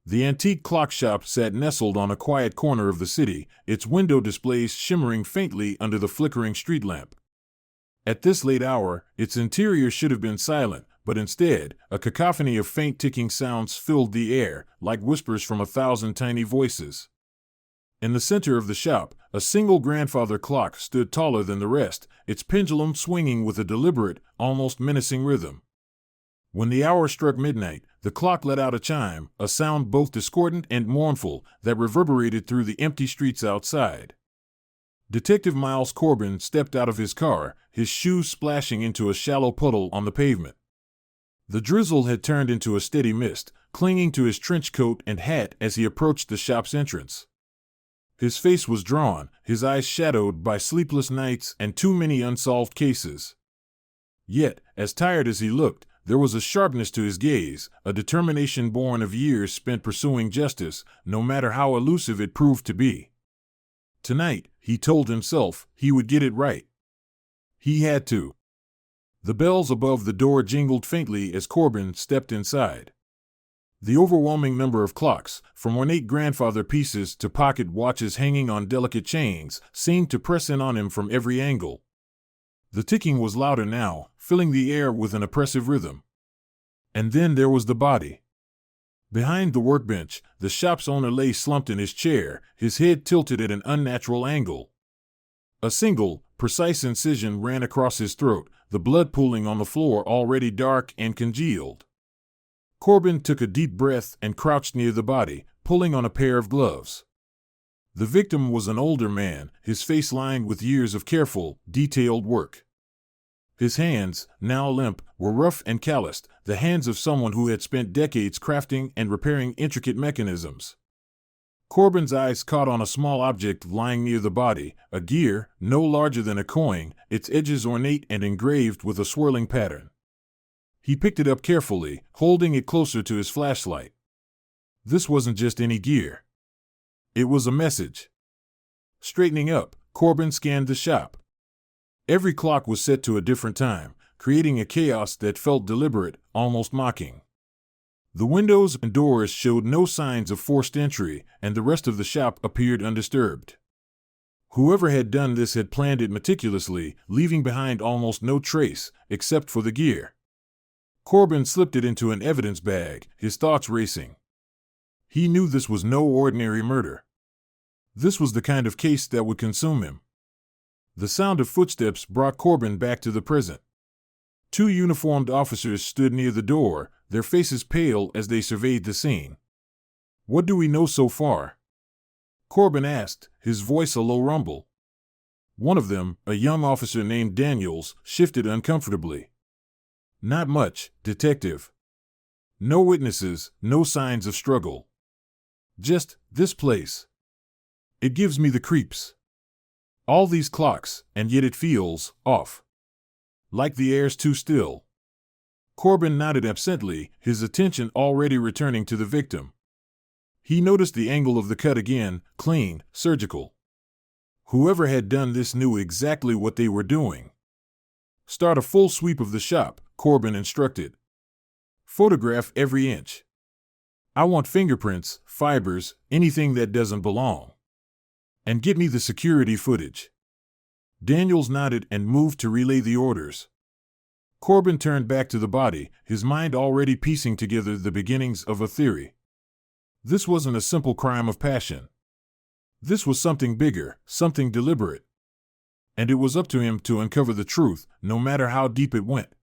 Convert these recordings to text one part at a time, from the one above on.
The antique clock shop sat nestled on a quiet corner of the city, its window displays shimmering faintly under the flickering street lamp. At this late hour, its interior should have been silent, but instead, a cacophony of faint ticking sounds filled the air, like whispers from 1,000 tiny voices. In the center of the shop, a single grandfather clock stood taller than the rest, its pendulum swinging with a deliberate, almost menacing rhythm. When the hour struck midnight, the clock let out a chime, a sound both discordant and mournful, that reverberated through the empty streets outside. Detective Miles Corbin stepped out of his car, his shoes splashing into a shallow puddle on the pavement. The drizzle had turned into a steady mist, clinging to his trench coat and hat as he approached the shop's entrance. His face was drawn, his eyes shadowed by sleepless nights and too many unsolved cases. Yet, as tired as he looked, there was a sharpness to his gaze, a determination born of years spent pursuing justice, no matter how elusive it proved to be. Tonight, he told himself, he would get it right. He had to. The bells above the door jingled faintly as Corbin stepped inside. The overwhelming number of clocks, from ornate grandfather pieces to pocket watches hanging on delicate chains, seemed to press in on him from every angle. The ticking was louder now, filling the air with an oppressive rhythm. And then there was the body. Behind the workbench, the shop's owner lay slumped in his chair, his head tilted at an unnatural angle. A single, precise incision ran across his throat, the blood pooling on the floor already dark and congealed. Corbin took a deep breath and crouched near the body, pulling on a pair of gloves. The victim was an older man, his face lined with years of careful, detailed work. His hands, now limp, were rough and calloused, the hands of someone who had spent decades crafting and repairing intricate mechanisms. Corbin's eyes caught on a small object lying near the body, a gear, no larger than a coin, its edges ornate and engraved with a swirling pattern. He picked it up carefully, holding it closer to his flashlight. This wasn't just any gear. It was a message. Straightening up, Corbin scanned the shop. Every clock was set to a different time, creating a chaos that felt deliberate, almost mocking. The windows and doors showed no signs of forced entry, and the rest of the shop appeared undisturbed. Whoever had done this had planned it meticulously, leaving behind almost no trace, except for the gear. Corbin slipped it into an evidence bag, his thoughts racing. He knew this was no ordinary murder. This was the kind of case that would consume him. The sound of footsteps brought Corbin back to the present. Two uniformed officers stood near the door, their faces pale as they surveyed the scene. "What do we know so far?" Corbin asked, his voice a low rumble. One of them, a young officer named Daniels, shifted uncomfortably. "Not much, Detective. No witnesses, no signs of struggle. Just, this place. It gives me the creeps. All these clocks, and yet it feels off. Like the air's too still." Corbin nodded absently, his attention already returning to the victim. He noticed the angle of the cut again, clean, surgical. Whoever had done this knew exactly what they were doing. "Start a full sweep of the shop," Corbin instructed. "Photograph every inch. I want fingerprints, fibers, anything that doesn't belong. And get me the security footage." Daniels nodded and moved to relay the orders. Corbin turned back to the body, his mind already piecing together the beginnings of a theory. This wasn't a simple crime of passion. This was something bigger, something deliberate. And it was up to him to uncover the truth, no matter how deep it went.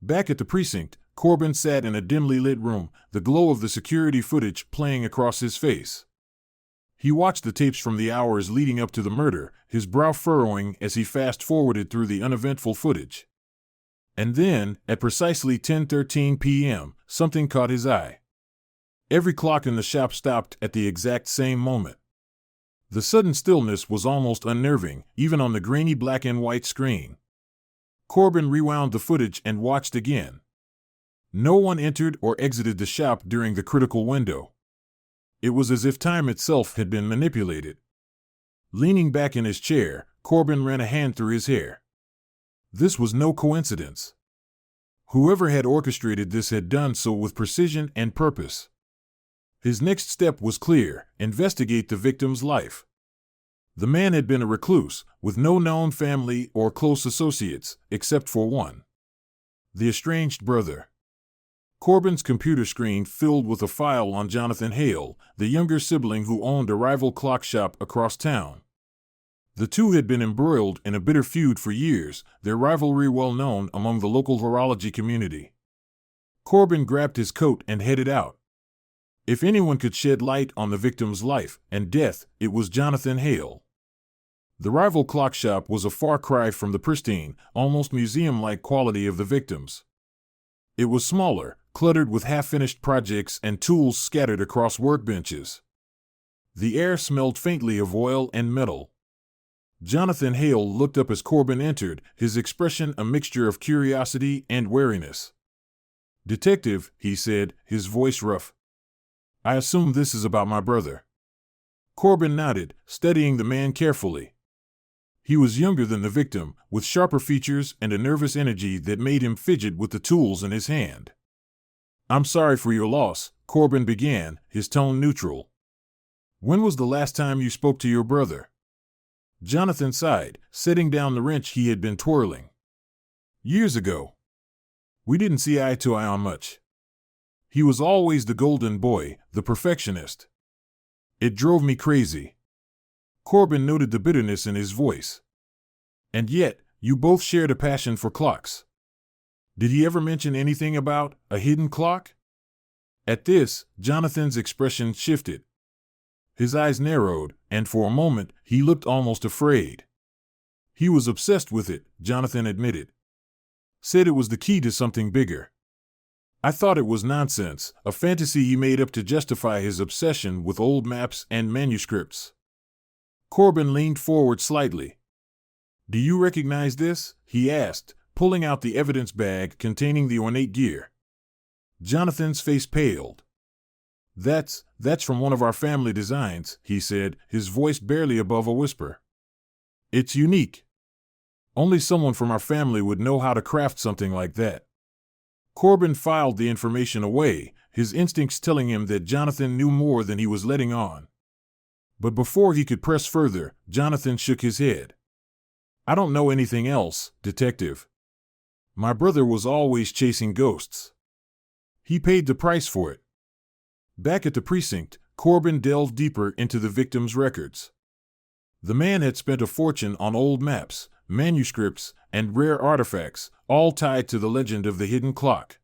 Back at the precinct, Corbin sat in a dimly lit room, the glow of the security footage playing across his face. He watched the tapes from the hours leading up to the murder, his brow furrowing as he fast-forwarded through the uneventful footage. And then, at precisely 10:13 p.m., something caught his eye. Every clock in the shop stopped at the exact same moment. The sudden stillness was almost unnerving, even on the grainy black and white screen. Corbin rewound the footage and watched again. No one entered or exited the shop during the critical window. It was as if time itself had been manipulated. Leaning back in his chair, Corbin ran a hand through his hair. This was no coincidence. Whoever had orchestrated this had done so with precision and purpose. His next step was clear: investigate the victim's life. The man had been a recluse, with no known family or close associates, except for one: the estranged brother. Corbin's computer screen filled with a file on Jonathan Hale, the younger sibling who owned a rival clock shop across town. The two had been embroiled in a bitter feud for years, their rivalry well known among the local horology community. Corbin grabbed his coat and headed out. If anyone could shed light on the victim's life and death, it was Jonathan Hale. The rival clock shop was a far cry from the pristine, almost museum-like quality of the victims. It was smaller, cluttered with half-finished projects and tools scattered across workbenches. The air smelled faintly of oil and metal. Jonathan Hale looked up as Corbin entered, his expression a mixture of curiosity and wariness. "Detective," he said, his voice rough. "I assume this is about my brother." Corbin nodded, studying the man carefully. He was younger than the victim, with sharper features and a nervous energy that made him fidget with the tools in his hand. "I'm sorry for your loss," Corbin began, his tone neutral. "When was the last time you spoke to your brother?" Jonathan sighed, setting down the wrench he had been twirling. "Years ago. We didn't see eye to eye on much. He was always the golden boy, the perfectionist. It drove me crazy." Corbin noted the bitterness in his voice. "And yet, you both shared a passion for clocks. Did he ever mention anything about a hidden clock?" At this, Jonathan's expression shifted. His eyes narrowed, and for a moment, he looked almost afraid. "He was obsessed with it," Jonathan admitted. "Said it was the key to something bigger. I thought it was nonsense, a fantasy he made up to justify his obsession with old maps and manuscripts." Corbin leaned forward slightly. "Do you recognize this?" he asked, pulling out the evidence bag containing the ornate gear. Jonathan's face paled. That's from one of our family designs," he said, his voice barely above a whisper. "It's unique. Only someone from our family would know how to craft something like that." Corbin filed the information away, his instincts telling him that Jonathan knew more than he was letting on. But before he could press further, Jonathan shook his head. "I don't know anything else, Detective. My brother was always chasing ghosts. He paid the price for it." Back at the precinct, Corbin delved deeper into the victim's records. The man had spent a fortune on old maps, manuscripts, and rare artifacts, all tied to the legend of the hidden clock.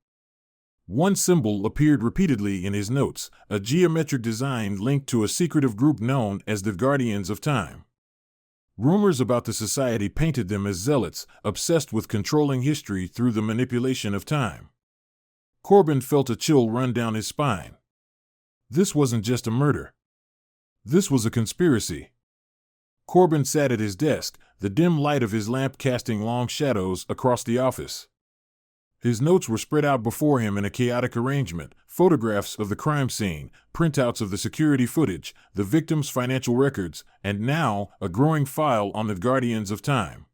One symbol appeared repeatedly in his notes, a geometric design linked to a secretive group known as the Guardians of Time. Rumors about the society painted them as zealots, obsessed with controlling history through the manipulation of time. Corbin felt a chill run down his spine. This wasn't just a murder. This was a conspiracy. Corbin sat at his desk, the dim light of his lamp casting long shadows across the office. His notes were spread out before him in a chaotic arrangement: photographs of the crime scene, printouts of the security footage, the victim's financial records, and now, a growing file on the Guardians of Time.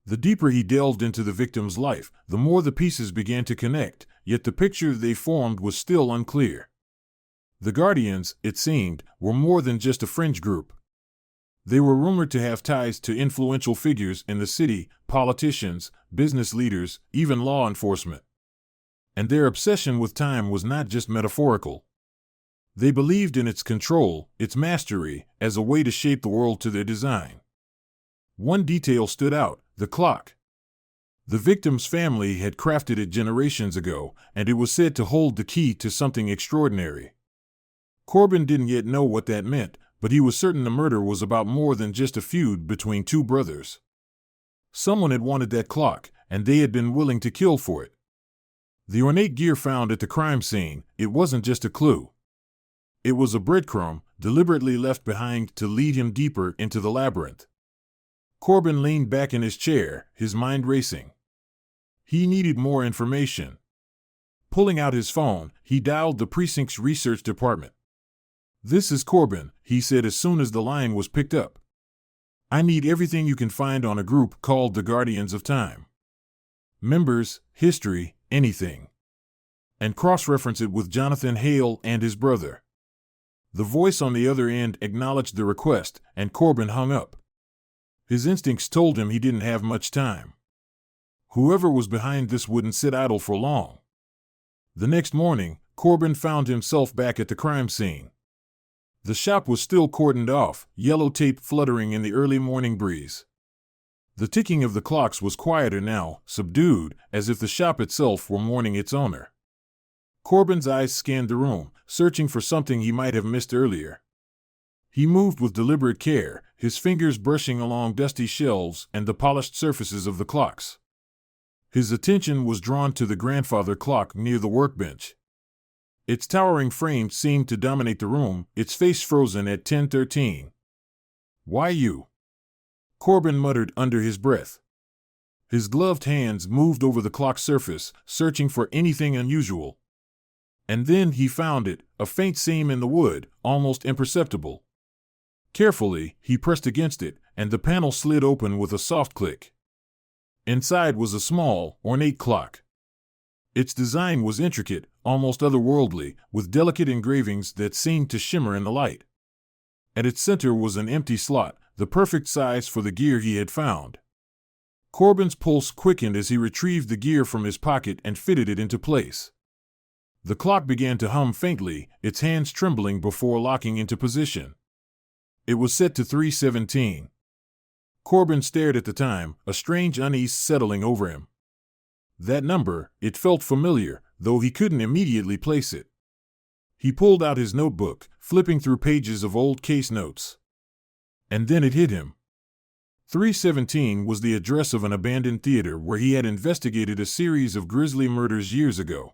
The deeper he delved into the victim's life, the more the pieces began to connect, yet the picture they formed was still unclear. The Guardians, it seemed, were more than just a fringe group. They were rumored to have ties to influential figures in the city, politicians, business leaders, even law enforcement. And their obsession with time was not just metaphorical. They believed in its control, its mastery, as a way to shape the world to their design. One detail stood out: the clock. The victim's family had crafted it generations ago, and it was said to hold the key to something extraordinary. Corbin didn't yet know what that meant, but he was certain the murder was about more than just a feud between two brothers. Someone had wanted that clock, and they had been willing to kill for it. The ornate gear found at the crime scene, it wasn't just a clue. It was a breadcrumb, deliberately left behind to lead him deeper into the labyrinth. Corbin leaned back in his chair, his mind racing. He needed more information. Pulling out his phone, he dialed the precinct's research department. "This is Corbin," he said as soon as the line was picked up. "I need everything you can find on a group called the Guardians of Time. Members, history, anything. And cross-reference it with Jonathan Hale and his brother." The voice on the other end acknowledged the request, and Corbin hung up. His instincts told him he didn't have much time. Whoever was behind this wouldn't sit idle for long. The next morning, Corbin found himself back at the crime scene. The shop was still cordoned off, yellow tape fluttering in the early morning breeze. The ticking of the clocks was quieter now, subdued, as if the shop itself were mourning its owner. Corbin's eyes scanned the room, searching for something he might have missed earlier. He moved with deliberate care, his fingers brushing along dusty shelves and the polished surfaces of the clocks. His attention was drawn to the grandfather clock near the workbench. Its towering frame seemed to dominate the room, its face frozen at 10:13. "Why you?" Corbin muttered under his breath. His gloved hands moved over the clock surface, searching for anything unusual. And then he found it, a faint seam in the wood, almost imperceptible. Carefully, he pressed against it, and the panel slid open with a soft click. Inside was a small, ornate clock. Its design was intricate, almost otherworldly, with delicate engravings that seemed to shimmer in the light. At its center was an empty slot, the perfect size for the gear he had found. Corbin's pulse quickened as he retrieved the gear from his pocket and fitted it into place. The clock began to hum faintly, its hands trembling before locking into position. It was set to 3:17. Corbin stared at the time, a strange unease settling over him. That number, it felt familiar, though he couldn't immediately place it. He pulled out his notebook, flipping through pages of old case notes. And then it hit him. 317 was the address of an abandoned theater where he had investigated a series of grisly murders years ago.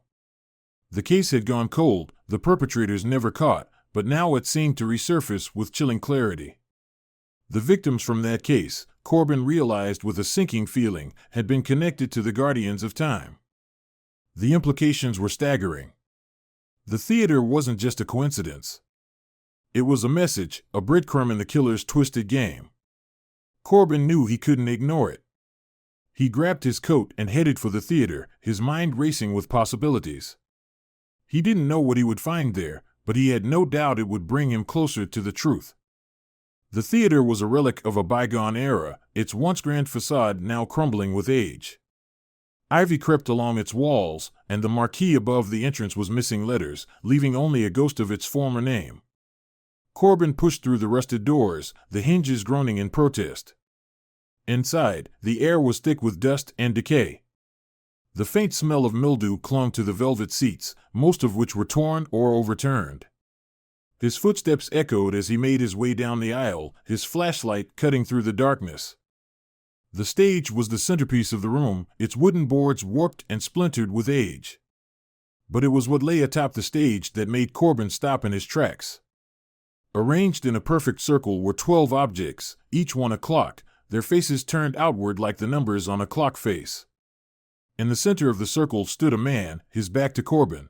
The case had gone cold, the perpetrators never caught, but now it seemed to resurface with chilling clarity. The victims from that case, Corbin realized with a sinking feeling, had been connected to the Guardians of Time. The implications were staggering. The theater wasn't just a coincidence. It was a message, a breadcrumb in the killer's twisted game. Corbin knew he couldn't ignore it. He grabbed his coat and headed for the theater, his mind racing with possibilities. He didn't know what he would find there, but he had no doubt it would bring him closer to the truth. The theater was a relic of a bygone era, its once grand facade now crumbling with age. Ivy crept along its walls, and the marquee above the entrance was missing letters, leaving only a ghost of its former name. Corbin pushed through the rusted doors, the hinges groaning in protest. Inside, the air was thick with dust and decay. The faint smell of mildew clung to the velvet seats, most of which were torn or overturned. His footsteps echoed as he made his way down the aisle, his flashlight cutting through the darkness. The stage was the centerpiece of the room, its wooden boards warped and splintered with age. But it was what lay atop the stage that made Corbin stop in his tracks. Arranged in a perfect circle were 12 objects, each one a clock, their faces turned outward like the numbers on a clock face. In the center of the circle stood a man, his back to Corbin.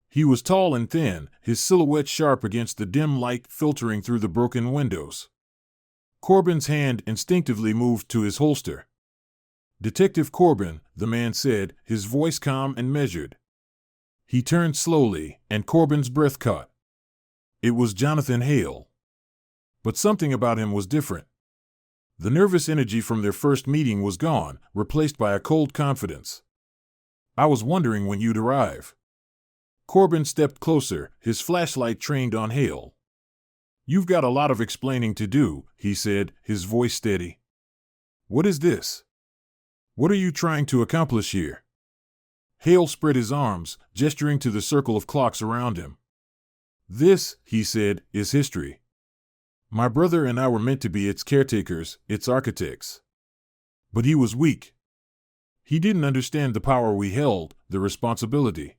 He was tall and thin, his silhouette sharp against the dim light filtering through the broken windows. Corbin's hand instinctively moved to his holster. "Detective Corbin," the man said, his voice calm and measured. He turned slowly, and Corbin's breath caught. It was Jonathan Hale. But something about him was different. The nervous energy from their first meeting was gone, replaced by a cold confidence. "I was wondering when you'd arrive." Corbin stepped closer, his flashlight trained on Hale. "You've got a lot of explaining to do," he said, his voice steady. "What is this? What are you trying to accomplish here?" Hale spread his arms, gesturing to the circle of clocks around him. "This," he said, "is history. My brother and I were meant to be its caretakers, its architects. But he was weak. He didn't understand the power we held, the responsibility.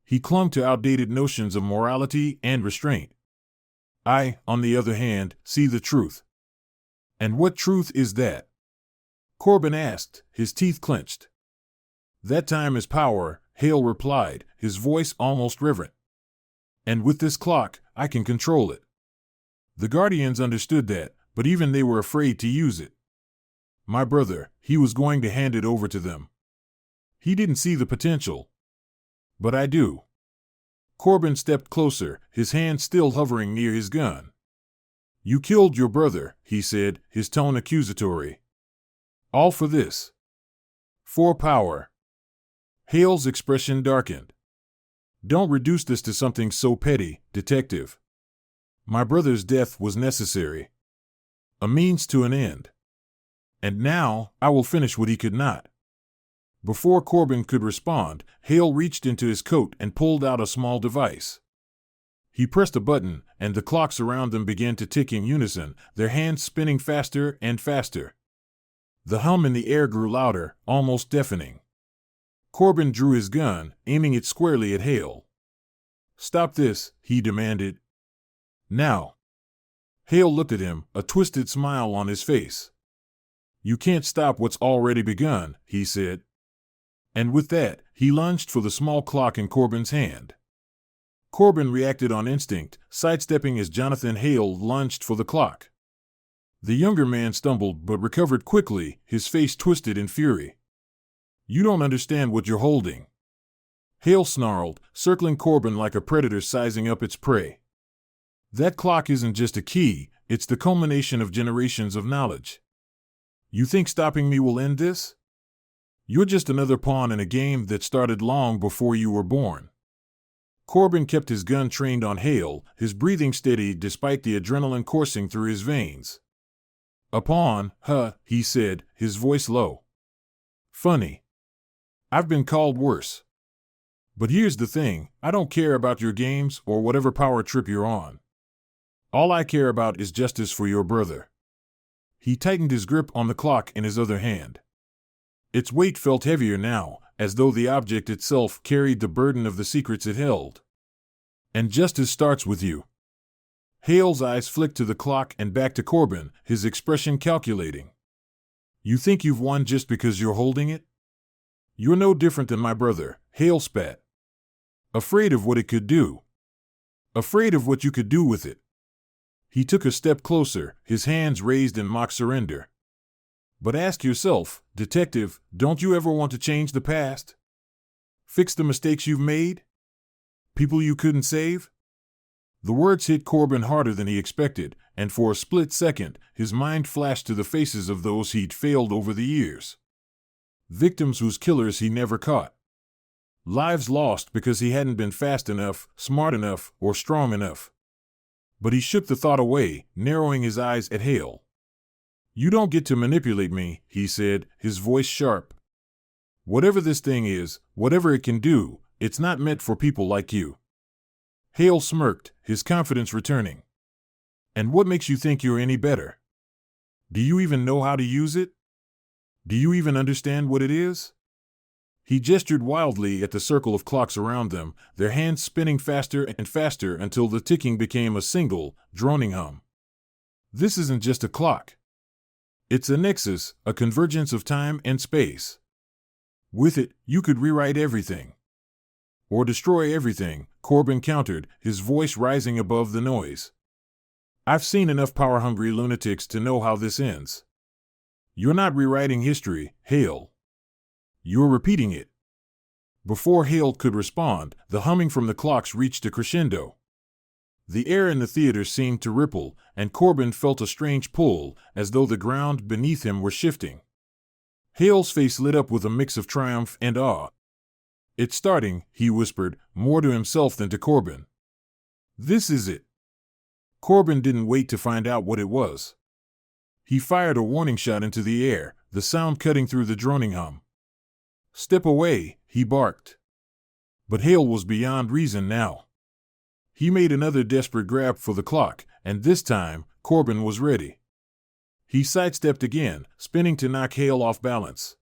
He clung to outdated notions of morality and restraint. I, on the other hand, see the truth." "And what truth is that?" Corbin asked, his teeth clenched. "That time is power," Hale replied, his voice almost reverent. "And with this clock, I can control it. The Guardians understood that, but even they were afraid to use it. My brother, he was going to hand it over to them. He didn't see the potential. But I do." Corbin stepped closer, his hand still hovering near his gun. "You killed your brother," he said, his tone accusatory. "All for this. For power." Hale's expression darkened. "Don't reduce this to something so petty, Detective. My brother's death was necessary. A means to an end. And now, I will finish what he could not." Before Corbin could respond, Hale reached into his coat and pulled out a small device. He pressed a button, and the clocks around them began to tick in unison, their hands spinning faster and faster. The hum in the air grew louder, almost deafening. Corbin drew his gun, aiming it squarely at Hale. "Stop this," he demanded. "Now." Hale looked at him, a twisted smile on his face. "You can't stop what's already begun," he said. And with that, he lunged for the small clock in Corbin's hand. Corbin reacted on instinct, sidestepping as Jonathan Hale lunged for the clock. The younger man stumbled but recovered quickly, his face twisted in fury. "You don't understand what you're holding," Hale snarled, circling Corbin like a predator sizing up its prey. "That clock isn't just a key, it's the culmination of generations of knowledge. You think stopping me will end this? You're just another pawn in a game that started long before you were born." Corbin kept his gun trained on Hale, his breathing steady despite the adrenaline coursing through his veins. "A pawn, huh?" he said, his voice low. "Funny. I've been called worse. But here's the thing, I don't care about your games or whatever power trip you're on. All I care about is justice for your brother." He tightened his grip on the clock in his other hand. Its weight felt heavier now, as though the object itself carried the burden of the secrets it held. "And justice starts with you." Hale's eyes flicked to the clock and back to Corbin, his expression calculating. "You think you've won just because you're holding it? You're no different than my brother," Hale spat. "Afraid of what it could do. Afraid of what you could do with it." He took a step closer, his hands raised in mock surrender. "But ask yourself, Detective, don't you ever want to change the past? Fix the mistakes you've made? People you couldn't save?" The words hit Corbin harder than he expected, and for a split second, his mind flashed to the faces of those he'd failed over the years. Victims whose killers he never caught. Lives lost because he hadn't been fast enough, smart enough, or strong enough. But he shook the thought away, narrowing his eyes at Hale. "You don't get to manipulate me," he said, his voice sharp. "Whatever this thing is, whatever it can do, it's not meant for people like you." Hale smirked, his confidence returning. "And what makes you think you're any better? Do you even know how to use it? Do you even understand what it is?" He gestured wildly at the circle of clocks around them, their hands spinning faster and faster until the ticking became a single, droning hum. "This isn't just a clock. It's a nexus, a convergence of time and space. With it, you could rewrite everything. Or destroy everything," Corbin countered, his voice rising above the noise. "I've seen enough power-hungry lunatics to know how this ends. You're not rewriting history, Hale. You're repeating it." Before Hale could respond, the humming from the clocks reached a crescendo. The air in the theater seemed to ripple, and Corbin felt a strange pull, as though the ground beneath him were shifting. Hale's face lit up with a mix of triumph and awe. "It's starting," he whispered, more to himself than to Corbin. "This is it." Corbin didn't wait to find out what it was. He fired a warning shot into the air, the sound cutting through the droning hum. "Step away," he barked. But Hale was beyond reason now. He made another desperate grab for the clock, and this time, Corbin was ready. He sidestepped again, spinning to knock Hale off balance.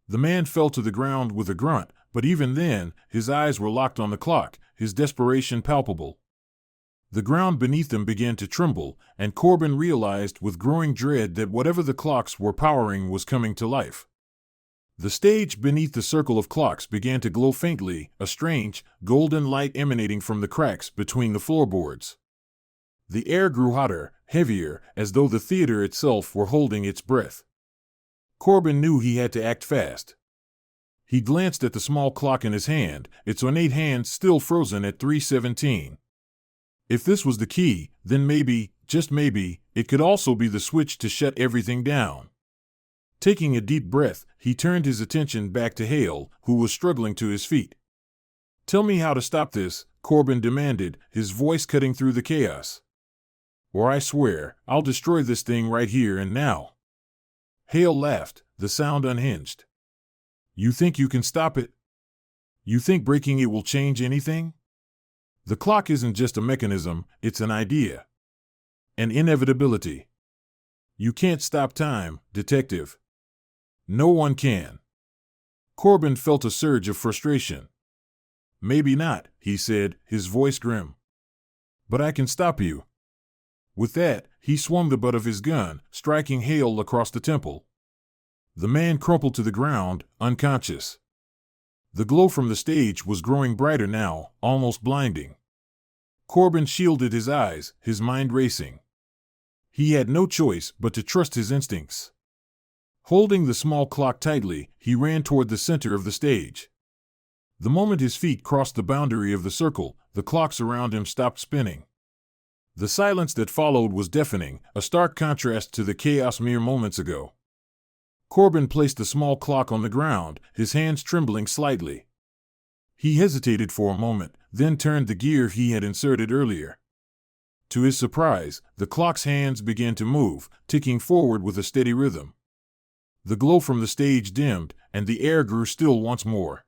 The man fell to the ground with a grunt, but even then, his eyes were locked on the clock, his desperation palpable. The ground beneath them began to tremble, and Corbin realized with growing dread that whatever the clocks were powering was coming to life. The stage beneath the circle of clocks began to glow faintly, a strange, golden light emanating from the cracks between the floorboards. The air grew hotter, heavier, as though the theater itself were holding its breath. Corbin knew he had to act fast. He glanced at the small clock in his hand, its ornate hands still frozen at 3:17. If this was the key, then maybe, just maybe, it could also be the switch to shut everything down. Taking a deep breath, he turned his attention back to Hale, who was struggling to his feet. "Tell me how to stop this," Corbin demanded, his voice cutting through the chaos. "Or I swear, I'll destroy this thing right here and now." Hale laughed, the sound unhinged. "You think you can stop it? You think breaking it will change anything? The clock isn't just a mechanism, it's an idea. An inevitability. You can't stop time, detective. No one can." Corbin felt a surge of frustration. "Maybe not," he said, his voice grim. "But I can stop you." With that, he swung the butt of his gun, striking Hale across the temple. The man crumpled to the ground, unconscious. The glow from the stage was growing brighter now, almost blinding. Corbin shielded his eyes, his mind racing. He had no choice but to trust his instincts. Holding the small clock tightly, he ran toward the center of the stage. The moment his feet crossed the boundary of the circle, the clocks around him stopped spinning. The silence that followed was deafening, a stark contrast to the chaos mere moments ago. Corbin placed the small clock on the ground, his hands trembling slightly. He hesitated for a moment, then turned the gear he had inserted earlier. To his surprise, the clock's hands began to move, ticking forward with a steady rhythm. The glow from the stage dimmed, and the air grew still once more.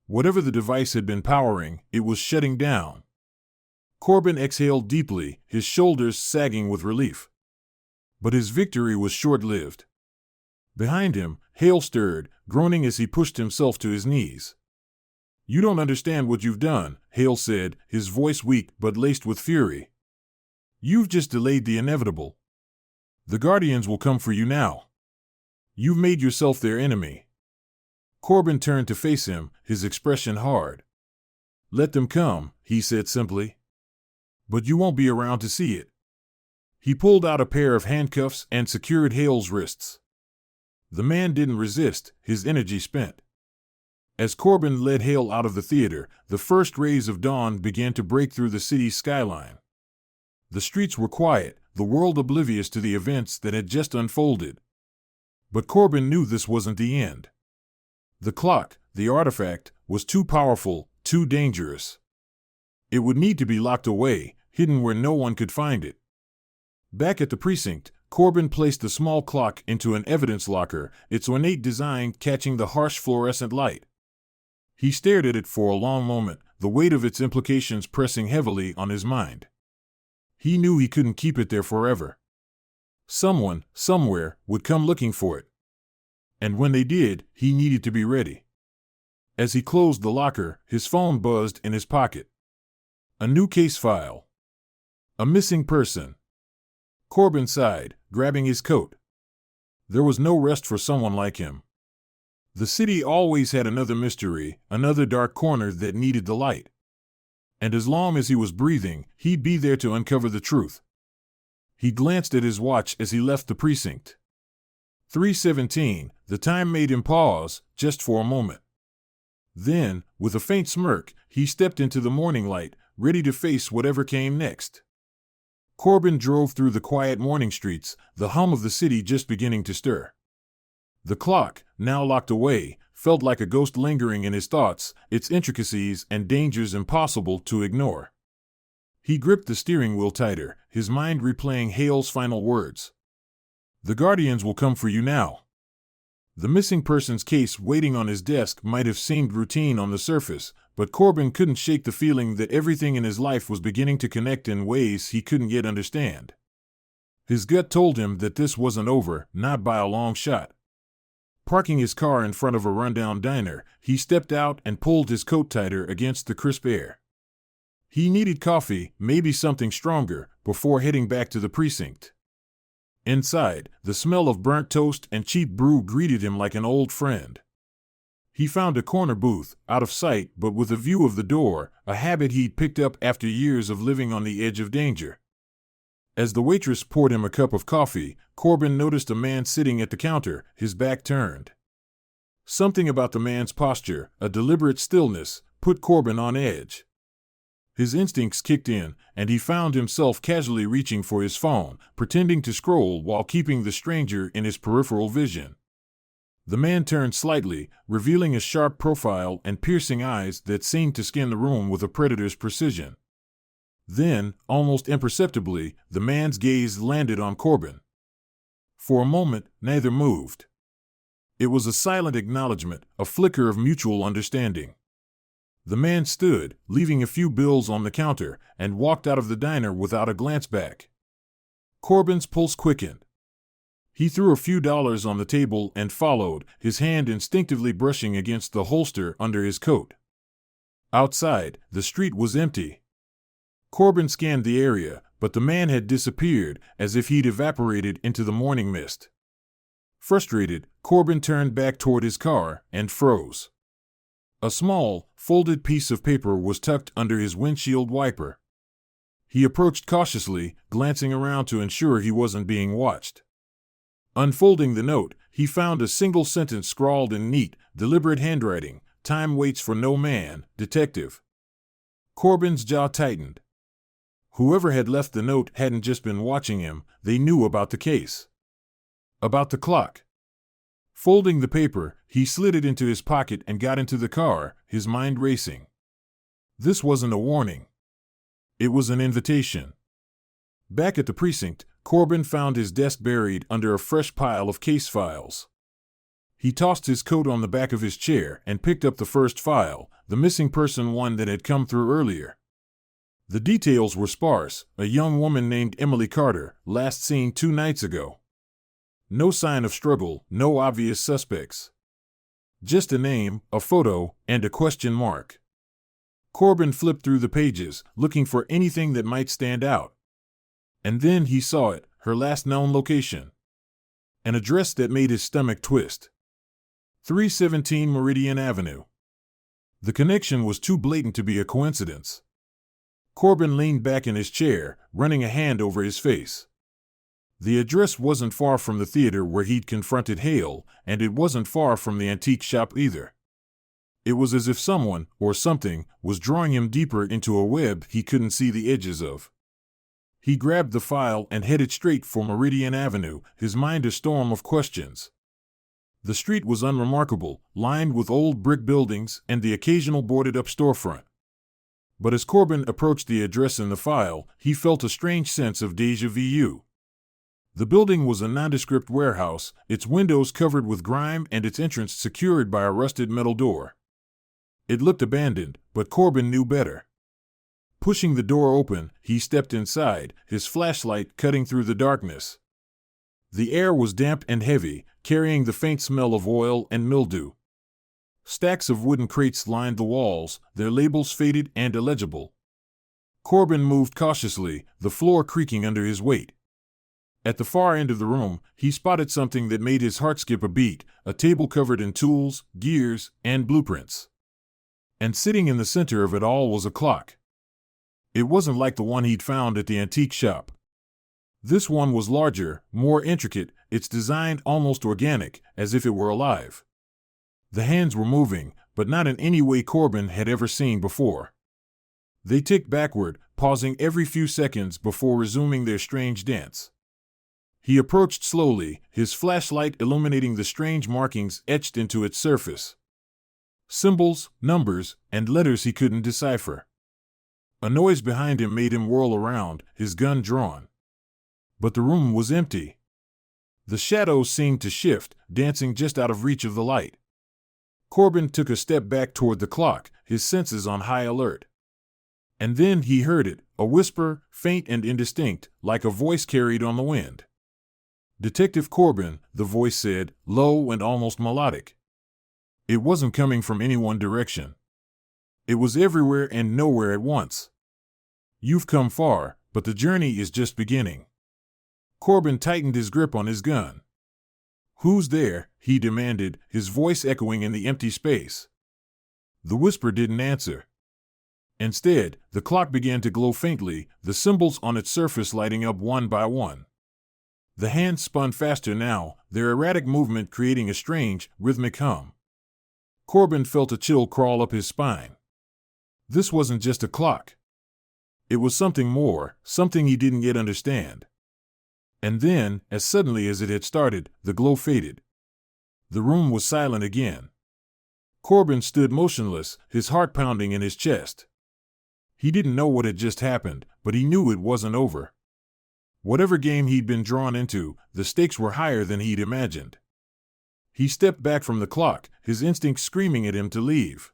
Whatever the device had been powering, it was shutting down. Corbin exhaled deeply, his shoulders sagging with relief. But his victory was short-lived. Behind him, Hale stirred, groaning as he pushed himself to his knees. "You don't understand what you've done," Hale said, his voice weak but laced with fury. "You've just delayed the inevitable. The Guardians will come for you now. You've made yourself their enemy." Corbin turned to face him, his expression hard. "Let them come," he said simply. "But you won't be around to see it." He pulled out a pair of handcuffs and secured Hale's wrists. The man didn't resist, his energy spent. As Corbin led Hale out of the theater, the first rays of dawn began to break through the city's skyline. The streets were quiet, the world oblivious to the events that had just unfolded. But Corbin knew this wasn't the end. The clock, the artifact, was too powerful, too dangerous. It would need to be locked away, hidden where no one could find it. Back at the precinct, Corbin placed the small clock into an evidence locker, its ornate design catching the harsh fluorescent light. He stared at it for a long moment, the weight of its implications pressing heavily on his mind. He knew he couldn't keep it there forever. Someone, somewhere, would come looking for it. And when they did, he needed to be ready. As he closed the locker, his phone buzzed in his pocket. A new case file. A missing person. Corbin sighed, grabbing his coat. There was no rest for someone like him. The city always had another mystery, another dark corner that needed the light. And as long as he was breathing, he'd be there to uncover the truth. He glanced at his watch as he left the precinct. 3:17, the time made him pause, just for a moment. Then, with a faint smirk, he stepped into the morning light, ready to face whatever came next. Corbin drove through the quiet morning streets, the hum of the city just beginning to stir. The clock, now locked away, felt like a ghost lingering in his thoughts, its intricacies and dangers impossible to ignore. He gripped the steering wheel tighter, his mind replaying Hale's final words. "The Guardians will come for you now." The missing persons case waiting on his desk might have seemed routine on the surface, but Corbin couldn't shake the feeling that everything in his life was beginning to connect in ways he couldn't yet understand. His gut told him that this wasn't over, not by a long shot. Parking his car in front of a rundown diner, he stepped out and pulled his coat tighter against the crisp air. He needed coffee, maybe something stronger, before heading back to the precinct. Inside, the smell of burnt toast and cheap brew greeted him like an old friend. He found a corner booth, out of sight but with a view of the door, a habit he'd picked up after years of living on the edge of danger. As the waitress poured him a cup of coffee, Corbin noticed a man sitting at the counter, his back turned. Something about the man's posture, a deliberate stillness, put Corbin on edge. His instincts kicked in, and he found himself casually reaching for his phone, pretending to scroll while keeping the stranger in his peripheral vision. The man turned slightly, revealing a sharp profile and piercing eyes that seemed to scan the room with a predator's precision. Then, almost imperceptibly, the man's gaze landed on Corbin. For a moment, neither moved. It was a silent acknowledgement, a flicker of mutual understanding. The man stood, leaving a few bills on the counter, and walked out of the diner without a glance back. Corbin's pulse quickened. He threw a few dollars on the table and followed, his hand instinctively brushing against the holster under his coat. Outside, the street was empty. Corbin scanned the area, but the man had disappeared, as if he'd evaporated into the morning mist. Frustrated, Corbin turned back toward his car and froze. A small, folded piece of paper was tucked under his windshield wiper. He approached cautiously, glancing around to ensure he wasn't being watched. Unfolding the note, he found a single sentence scrawled in neat, deliberate handwriting: "Time waits for no man, detective." Corbin's jaw tightened. Whoever had left the note hadn't just been watching him, they knew about the case. About the clock. Folding the paper, he slid it into his pocket and got into the car, his mind racing. This wasn't a warning. It was an invitation. Back at the precinct, Corbin found his desk buried under a fresh pile of case files. He tossed his coat on the back of his chair and picked up the first file, the missing person one that had come through earlier. The details were sparse: a young woman named Emily Carter, last seen 2 nights ago. No sign of struggle, no obvious suspects. Just a name, a photo, and a question mark. Corbin flipped through the pages, looking for anything that might stand out. And then he saw it, her last known location. An address that made his stomach twist. 317 Meridian Avenue. The connection was too blatant to be a coincidence. Corbin leaned back in his chair, running a hand over his face. The address wasn't far from the theater where he'd confronted Hale, and it wasn't far from the antique shop either. It was as if someone, or something, was drawing him deeper into a web he couldn't see the edges of. He grabbed the file and headed straight for Meridian Avenue, his mind a storm of questions. The street was unremarkable, lined with old brick buildings and the occasional boarded-up storefront. But as Corbin approached the address in the file, he felt a strange sense of déjà vu. The building was a nondescript warehouse, its windows covered with grime and its entrance secured by a rusted metal door. It looked abandoned, but Corbin knew better. Pushing the door open, he stepped inside, his flashlight cutting through the darkness. The air was damp and heavy, carrying the faint smell of oil and mildew. Stacks of wooden crates lined the walls, their labels faded and illegible. Corbin moved cautiously, the floor creaking under his weight. At the far end of the room, he spotted something that made his heart skip a beat, a table covered in tools, gears, and blueprints. And sitting in the center of it all was a clock. It wasn't like the one he'd found at the antique shop. This one was larger, more intricate, its design almost organic, as if it were alive. The hands were moving, but not in any way Corbin had ever seen before. They ticked backward, pausing every few seconds before resuming their strange dance. He approached slowly, his flashlight illuminating the strange markings etched into its surface. Symbols, numbers, and letters he couldn't decipher. A noise behind him made him whirl around, his gun drawn. But the room was empty. The shadows seemed to shift, dancing just out of reach of the light. Corbin took a step back toward the clock, his senses on high alert. And then he heard it, a whisper, faint and indistinct, like a voice carried on the wind. "Detective Corbin," the voice said, low and almost melodic. It wasn't coming from any one direction. It was everywhere and nowhere at once. "You've come far, but the journey is just beginning." Corbin tightened his grip on his gun. "Who's there?" he demanded, his voice echoing in the empty space. The whisper didn't answer. Instead, the clock began to glow faintly, the symbols on its surface lighting up one by one. The hands spun faster now, their erratic movement creating a strange, rhythmic hum. Corbin felt a chill crawl up his spine. This wasn't just a clock. It was something more, something he didn't yet understand. And then, as suddenly as it had started, the glow faded. The room was silent again. Corbin stood motionless, his heart pounding in his chest. He didn't know what had just happened, but he knew it wasn't over. Whatever game he'd been drawn into, the stakes were higher than he'd imagined. He stepped back from the clock, his instincts screaming at him to leave.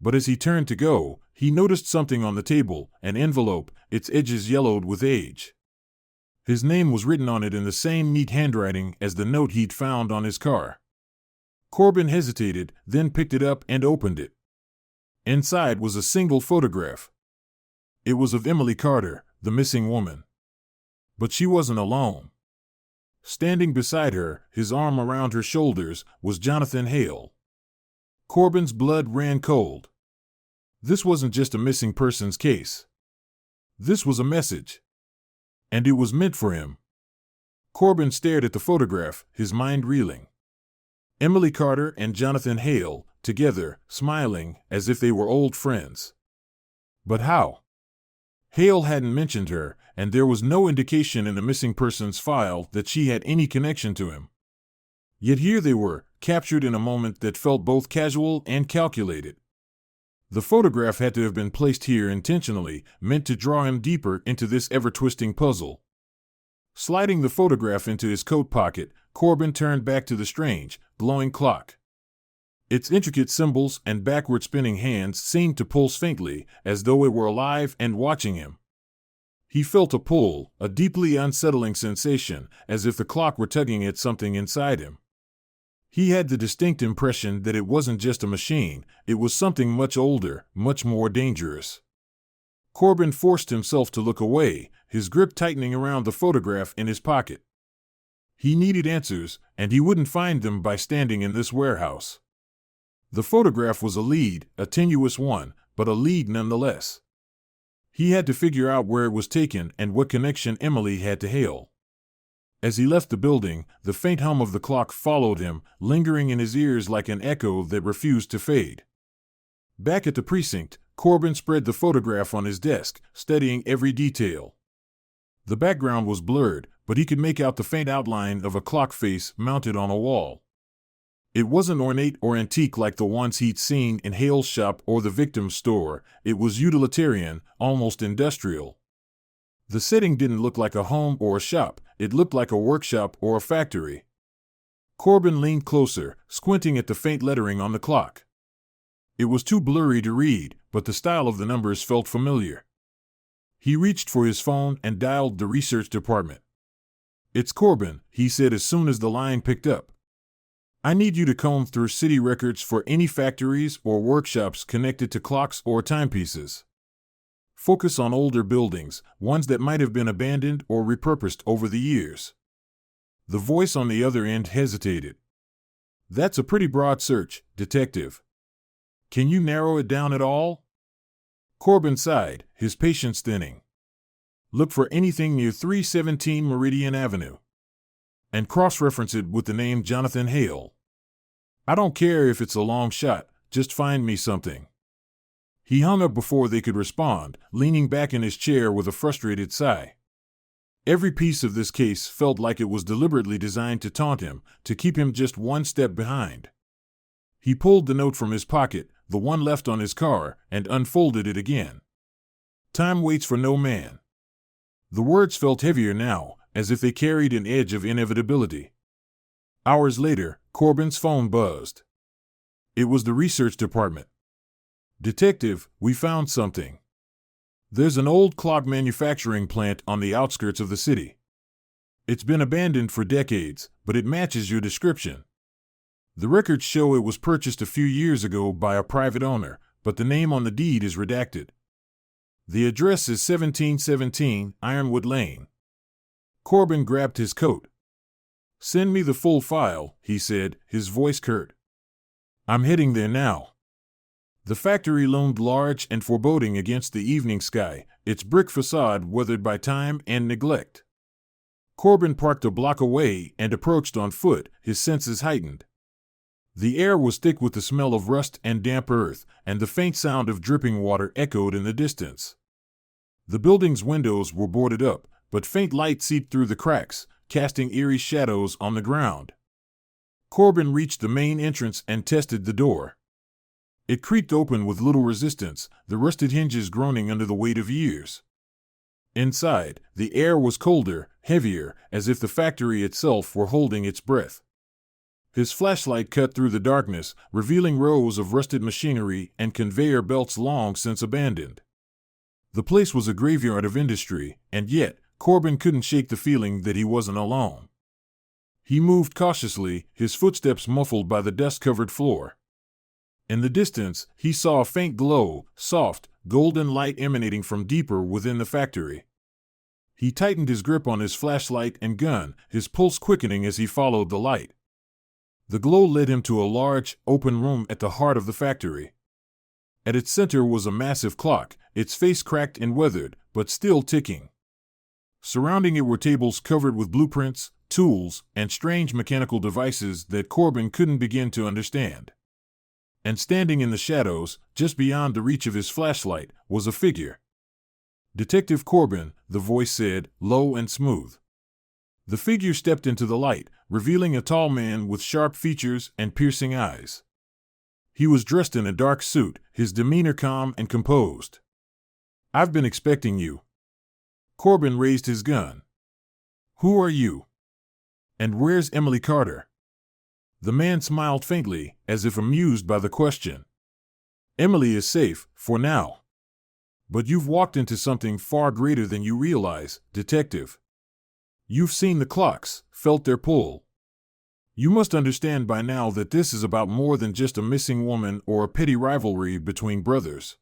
But as he turned to go, he noticed something on the table, an envelope, its edges yellowed with age. His name was written on it in the same neat handwriting as the note he'd found on his car. Corbin hesitated, then picked it up and opened it. Inside was a single photograph. It was of Emily Carter, the missing woman. But she wasn't alone. Standing beside her, his arm around her shoulders, was Jonathan Hale. Corbin's blood ran cold. This wasn't just a missing persons case. This was a message. And it was meant for him. Corbin stared at the photograph, his mind reeling. Emily Carter and Jonathan Hale, together, smiling, as if they were old friends. But how? Hale hadn't mentioned her, and there was no indication in the missing persons file that she had any connection to him. Yet here they were, captured in a moment that felt both casual and calculated. The photograph had to have been placed here intentionally, meant to draw him deeper into this ever-twisting puzzle. Sliding the photograph into his coat pocket, Corbin turned back to the strange, glowing clock. Its intricate symbols and backward-spinning hands seemed to pulse faintly, as though it were alive and watching him. He felt a pull, a deeply unsettling sensation, as if the clock were tugging at something inside him. He had the distinct impression that it wasn't just a machine, it was something much older, much more dangerous. Corbin forced himself to look away, his grip tightening around the photograph in his pocket. He needed answers, and he wouldn't find them by standing in this warehouse. The photograph was a lead, a tenuous one, but a lead nonetheless. He had to figure out where it was taken and what connection Emily had to Hale. As he left the building, the faint hum of the clock followed him, lingering in his ears like an echo that refused to fade. Back at the precinct, Corbin spread the photograph on his desk, studying every detail. The background was blurred, but he could make out the faint outline of a clock face mounted on a wall. It wasn't ornate or antique like the ones he'd seen in Hale's shop or the victim's store. It was utilitarian, almost industrial. The setting didn't look like a home or a shop, it looked like a workshop or a factory. Corbin leaned closer, squinting at the faint lettering on the clock. It was too blurry to read, but the style of the numbers felt familiar. He reached for his phone and dialed the research department. "It's Corbin," he said as soon as the line picked up. "I need you to comb through city records for any factories or workshops connected to clocks or timepieces. Focus on older buildings, ones that might have been abandoned or repurposed over the years." The voice on the other end hesitated. "That's a pretty broad search, Detective. Can you narrow it down at all?" Corbin sighed, his patience thinning. "Look for anything near 317 Meridian Avenue. And cross-reference it with the name Jonathan Hale. I don't care if it's a long shot, just find me something." He hung up before they could respond, leaning back in his chair with a frustrated sigh. Every piece of this case felt like it was deliberately designed to taunt him, to keep him just one step behind. He pulled the note from his pocket, the one left on his car, and unfolded it again. "Time waits for no man." The words felt heavier now, as if they carried an edge of inevitability. Hours later, Corbin's phone buzzed. It was the research department. "Detective, we found something. There's an old clock manufacturing plant on the outskirts of the city. It's been abandoned for decades, but it matches your description. The records show it was purchased a few years ago by a private owner, but the name on the deed is redacted. The address is 1717 Ironwood Lane." Corbin grabbed his coat. "Send me the full file," he said, his voice curt. "I'm heading there now." The factory loomed large and foreboding against the evening sky, its brick facade weathered by time and neglect. Corbin parked a block away and approached on foot, his senses heightened. The air was thick with the smell of rust and damp earth, and the faint sound of dripping water echoed in the distance. The building's windows were boarded up, but faint light seeped through the cracks, casting eerie shadows on the ground. Corbin reached the main entrance and tested the door. It creaked open with little resistance, the rusted hinges groaning under the weight of years. Inside, the air was colder, heavier, as if the factory itself were holding its breath. His flashlight cut through the darkness, revealing rows of rusted machinery and conveyor belts long since abandoned. The place was a graveyard of industry, and yet, Corbin couldn't shake the feeling that he wasn't alone. He moved cautiously, his footsteps muffled by the dust-covered floor. In the distance, he saw a faint glow, soft, golden light emanating from deeper within the factory. He tightened his grip on his flashlight and gun, his pulse quickening as he followed the light. The glow led him to a large, open room at the heart of the factory. At its center was a massive clock, its face cracked and weathered, but still ticking. Surrounding it were tables covered with blueprints, tools, and strange mechanical devices that Corbin couldn't begin to understand. And standing in the shadows, just beyond the reach of his flashlight, was a figure. "Detective Corbin," the voice said, low and smooth. The figure stepped into the light, revealing a tall man with sharp features and piercing eyes. He was dressed in a dark suit, his demeanor calm and composed. "I've been expecting you." Corbin raised his gun. "Who are you? And where's Emily Carter?" The man smiled faintly, as if amused by the question. "Emily is safe, for now. But you've walked into something far greater than you realize, Detective. You've seen the clocks, felt their pull. You must understand by now that this is about more than just a missing woman or a petty rivalry between brothers."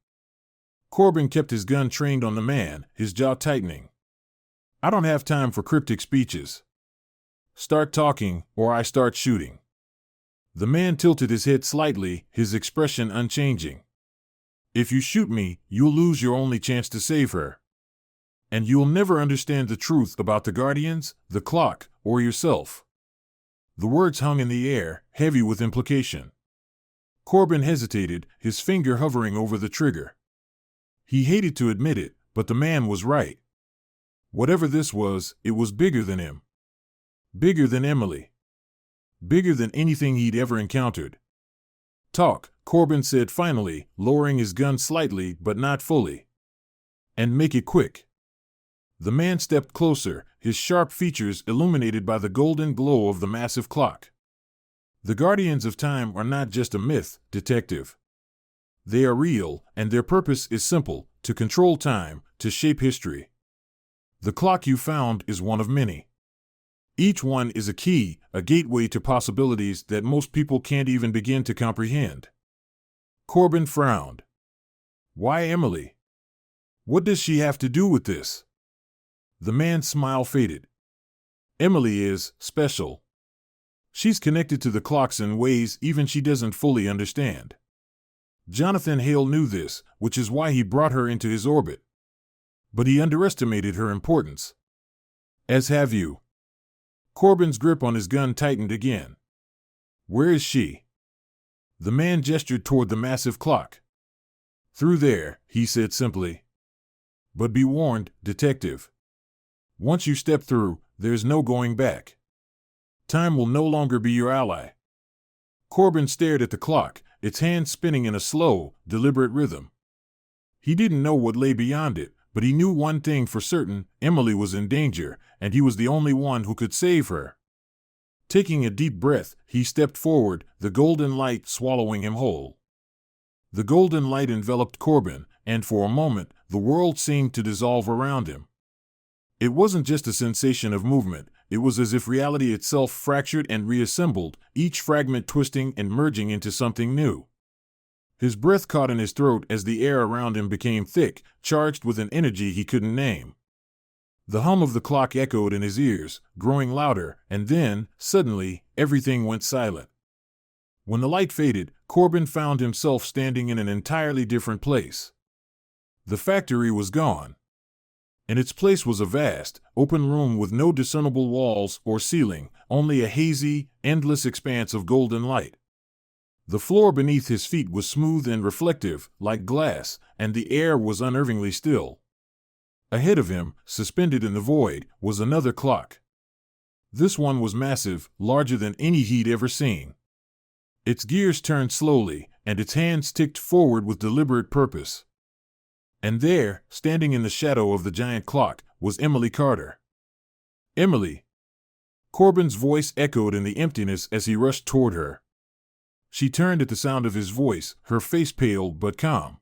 Corbin kept his gun trained on the man, his jaw tightening. "I don't have time for cryptic speeches. Start talking, or I start shooting." The man tilted his head slightly, his expression unchanging. "If you shoot me, you'll lose your only chance to save her. And you'll never understand the truth about the Guardians, the clock, or yourself." The words hung in the air, heavy with implication. Corbin hesitated, his finger hovering over the trigger. He hated to admit it, but the man was right. Whatever this was, it was bigger than him. Bigger than Emily. Bigger than anything he'd ever encountered. "Talk," Corbin said finally, lowering his gun slightly but not fully. "And make it quick." The man stepped closer, his sharp features illuminated by the golden glow of the massive clock. "The Guardians of Time are not just a myth, Detective. They are real, and their purpose is simple: to control time, to shape history. The clock you found is one of many. Each one is a key, a gateway to possibilities that most people can't even begin to comprehend." Corbin frowned. "Why Emily? What does she have to do with this?" The man's smile faded. "Emily is special. She's connected to the clocks in ways even she doesn't fully understand. Jonathan Hale knew this, which is why he brought her into his orbit. But he underestimated her importance. As have you." Corbin's grip on his gun tightened again. "Where is she?" The man gestured toward the massive clock. "Through there," he said simply. "But be warned, Detective. Once you step through, there's no going back. Time will no longer be your ally." Corbin stared at the clock, its hands spinning in a slow, deliberate rhythm. He didn't know what lay beyond it, but he knew one thing for certain: Emily was in danger, and he was the only one who could save her. Taking a deep breath, he stepped forward, the golden light swallowing him whole. The golden light enveloped Corbin, and for a moment, the world seemed to dissolve around him. It wasn't just a sensation of movement, it was as if reality itself fractured and reassembled, each fragment twisting and merging into something new. His breath caught in his throat as the air around him became thick, charged with an energy he couldn't name. The hum of the clock echoed in his ears, growing louder, and then, suddenly, everything went silent. When the light faded, Corbin found himself standing in an entirely different place. The factory was gone. In its place was a vast, open room with no discernible walls or ceiling, only a hazy, endless expanse of golden light. The floor beneath his feet was smooth and reflective, like glass, and the air was unnervingly still. Ahead of him, suspended in the void, was another clock. This one was massive, larger than any he'd ever seen. Its gears turned slowly, and its hands ticked forward with deliberate purpose. And there, standing in the shadow of the giant clock, was Emily Carter. "Emily!" Corbin's voice echoed in the emptiness as he rushed toward her. She turned at the sound of his voice, her face pale but calm.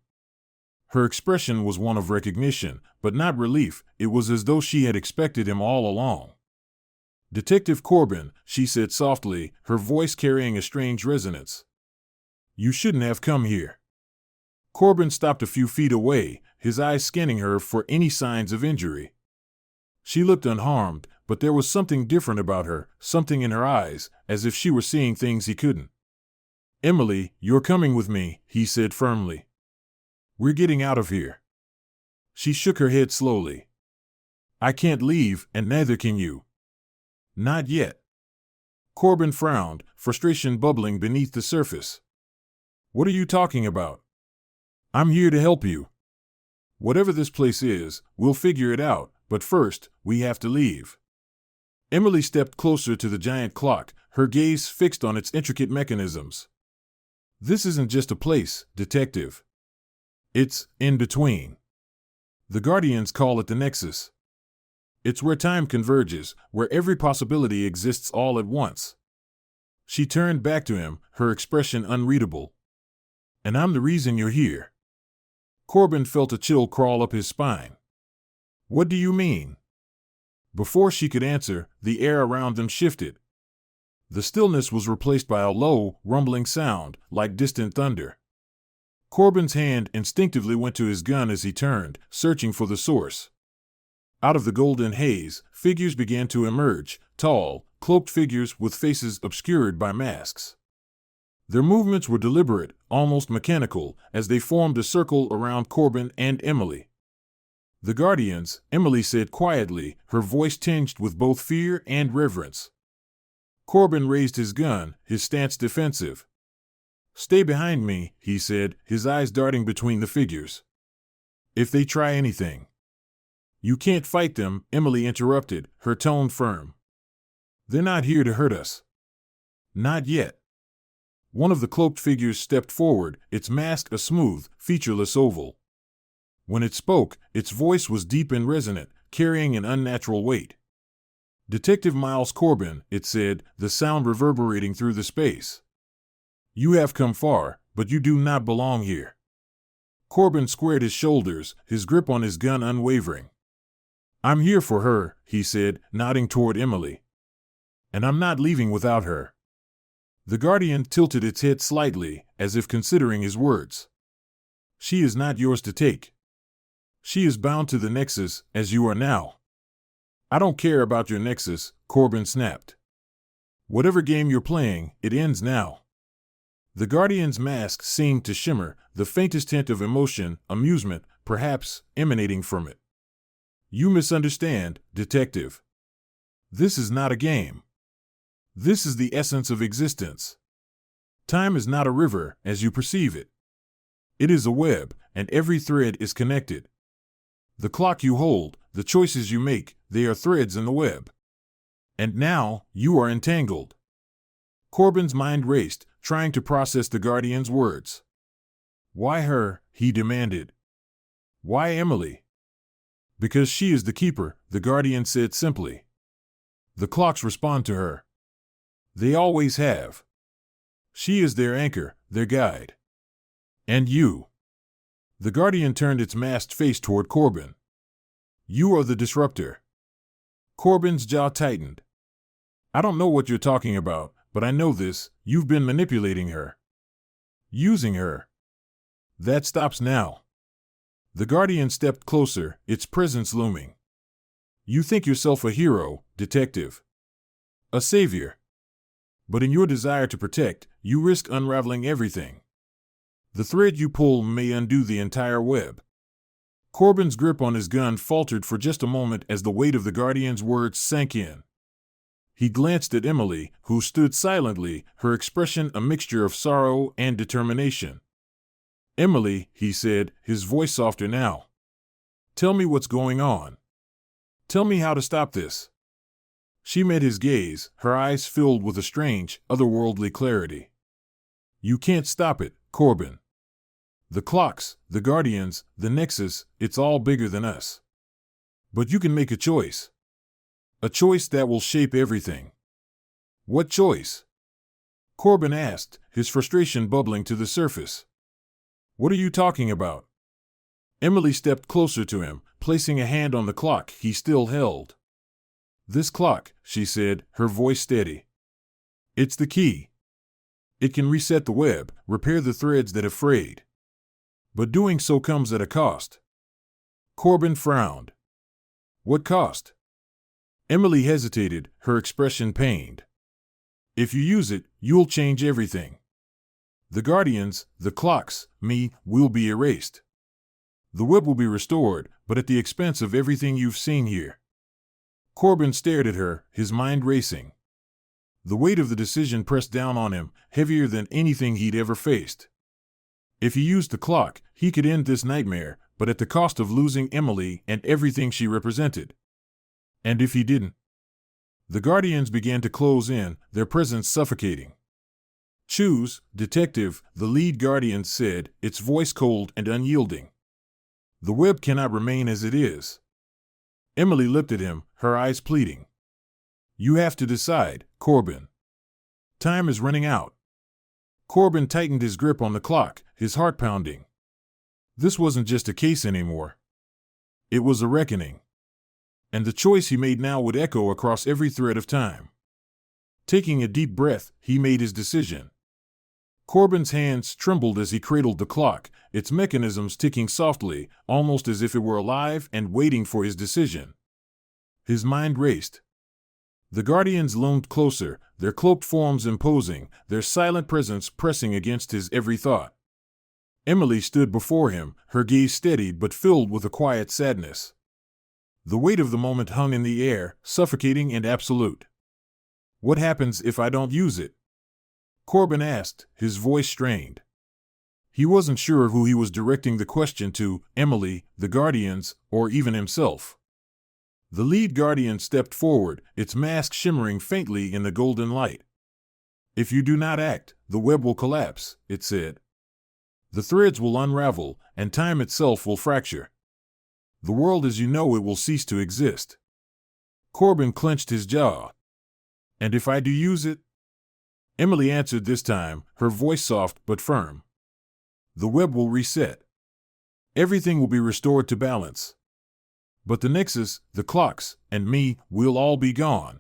Her expression was one of recognition, but not relief. It was as though she had expected him all along. "Detective Corbin," she said softly, her voice carrying a strange resonance. "You shouldn't have come here." Corbin stopped a few feet away, his eyes scanning her for any signs of injury. She looked unharmed, but there was something different about her, something in her eyes, as if she were seeing things he couldn't. "Emily, you're coming with me," he said firmly. "We're getting out of here." She shook her head slowly. "I can't leave, and neither can you." "Not yet." Corbin frowned, frustration bubbling beneath the surface. "What are you talking about?" "I'm here to help you. Whatever this place is, we'll figure it out, but first, we have to leave." Emily stepped closer to the giant clock, her gaze fixed on its intricate mechanisms. "This isn't just a place, Detective. It's in between. The Guardians call it the Nexus. It's where time converges, where every possibility exists all at once." She turned back to him, her expression unreadable. "And I'm the reason you're here." Corbin felt a chill crawl up his spine. "What do you mean?" Before she could answer, the air around them shifted. The stillness was replaced by a low, rumbling sound, like distant thunder. Corbin's hand instinctively went to his gun as he turned, searching for the source. Out of the golden haze, figures began to emerge, tall, cloaked figures with faces obscured by masks. Their movements were deliberate, almost mechanical, as they formed a circle around Corbin and Emily. "The Guardians," Emily said quietly, her voice tinged with both fear and reverence. Corbin raised his gun, his stance defensive. "Stay behind me," he said, his eyes darting between the figures. "If they try anything." "You can't fight them," Emily interrupted, her tone firm. "They're not here to hurt us." "Not yet." One of the cloaked figures stepped forward, its mask a smooth, featureless oval. When it spoke, its voice was deep and resonant, carrying an unnatural weight. "Detective Miles Corbin," it said, the sound reverberating through the space. "You have come far, but you do not belong here." Corbin squared his shoulders, his grip on his gun unwavering. "I'm here for her," he said, nodding toward Emily. "And I'm not leaving without her." The Guardian tilted its head slightly, as if considering his words. "She is not yours to take. She is bound to the Nexus, as you are now." "I don't care about your Nexus," Corbin snapped. "Whatever game you're playing, it ends now." The Guardian's mask seemed to shimmer, the faintest hint of emotion, amusement, perhaps, emanating from it. "You misunderstand, Detective. This is not a game. This is the essence of existence. Time is not a river, as you perceive it. It is a web, and every thread is connected. The clock you hold, the choices you make, they are threads in the web. And now, you are entangled." Corbin's mind raced, trying to process the Guardian's words. "Why her?" he demanded. "Why Emily?" "Because she is the keeper," the Guardian said simply. "The clocks respond to her. They always have. She is their anchor, their guide. And you." The Guardian turned its masked face toward Corbin. "You are the disruptor." Corbin's jaw tightened. "I don't know what you're talking about, but I know this: you've been manipulating her. Using her. That stops now." The Guardian stepped closer, its presence looming. "You think yourself a hero, Detective. A savior. But in your desire to protect, you risk unraveling everything. The thread you pull may undo the entire web." Corbin's grip on his gun faltered for just a moment as the weight of the Guardian's words sank in. He glanced at Emily, who stood silently, her expression a mixture of sorrow and determination. "Emily," he said, his voice softer now. "Tell me what's going on. Tell me how to stop this." She met his gaze, her eyes filled with a strange, otherworldly clarity. "You can't stop it, Corbin. The clocks, the Guardians, the Nexus, it's all bigger than us. But you can make a choice. A choice that will shape everything." "What choice?" Corbin asked, his frustration bubbling to the surface. "What are you talking about?" Emily stepped closer to him, placing a hand on the clock he still held. "This clock," she said, her voice steady. "It's the key. It can reset the web, repair the threads that have frayed. But doing so comes at a cost." Corbin frowned. "What cost?" Emily hesitated, her expression pained. "If you use it, you'll change everything. The Guardians, the clocks, me, will be erased. The web will be restored, but at the expense of everything you've seen here." Corbin stared at her, his mind racing. The weight of the decision pressed down on him, heavier than anything he'd ever faced. If he used the clock, he could end this nightmare, but at the cost of losing Emily and everything she represented. And if he didn't? The Guardians began to close in, their presence suffocating. "Choose, Detective," the lead Guardian said, its voice cold and unyielding. "The web cannot remain as it is." Emily looked at him, her eyes pleading. "You have to decide, Corbin. Time is running out." Corbin tightened his grip on the clock, his heart pounding. This wasn't just a case anymore. It was a reckoning. And the choice he made now would echo across every thread of time. Taking a deep breath, he made his decision. Corbin's hands trembled as he cradled the clock, its mechanisms ticking softly, almost as if it were alive and waiting for his decision. His mind raced. The Guardians loomed closer, their cloaked forms imposing, their silent presence pressing against his every thought. Emily stood before him, her gaze steady but filled with a quiet sadness. The weight of the moment hung in the air, suffocating and absolute. "What happens if I don't use it?" Corbin asked, his voice strained. He wasn't sure who he was directing the question to, Emily, the Guardians, or even himself. The lead Guardian stepped forward, its mask shimmering faintly in the golden light. "If you do not act, the web will collapse," it said. "The threads will unravel, and time itself will fracture. The world as you know it will cease to exist." Corbin clenched his jaw. "And if I do use it?" Emily answered this time, her voice soft but firm. "The web will reset. Everything will be restored to balance. But the Nexus, the clocks, and me, will all be gone.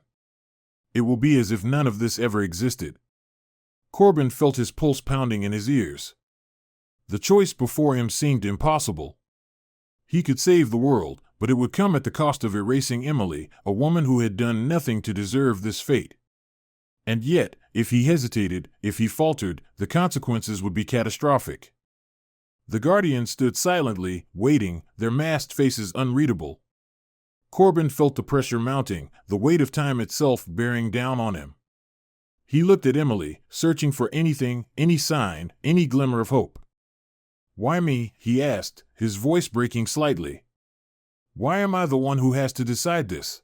It will be as if none of this ever existed." Corbin felt his pulse pounding in his ears. The choice before him seemed impossible. He could save the world, but it would come at the cost of erasing Emily, a woman who had done nothing to deserve this fate. And yet, if he hesitated, if he faltered, the consequences would be catastrophic. The Guardians stood silently, waiting, their masked faces unreadable. Corbin felt the pressure mounting, the weight of time itself bearing down on him. He looked at Emily, searching for anything, any sign, any glimmer of hope. "Why me?" he asked, his voice breaking slightly. "Why am I the one who has to decide this?"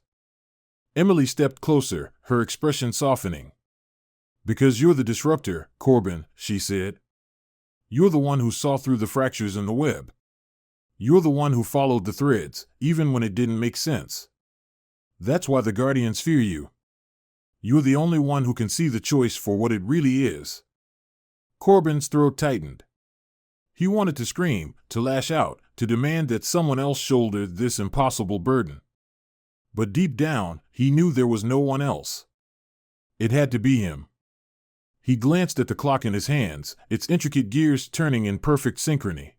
Emily stepped closer, her expression softening. "Because you're the disruptor, Corbin," she said. "You're the one who saw through the fractures in the web. You're the one who followed the threads, even when it didn't make sense. That's why the Guardians fear you. You're the only one who can see the choice for what it really is." Corbin's throat tightened. He wanted to scream, to lash out, to demand that someone else shoulder this impossible burden. But deep down, he knew there was no one else. It had to be him. He glanced at the clock in his hands, its intricate gears turning in perfect synchrony.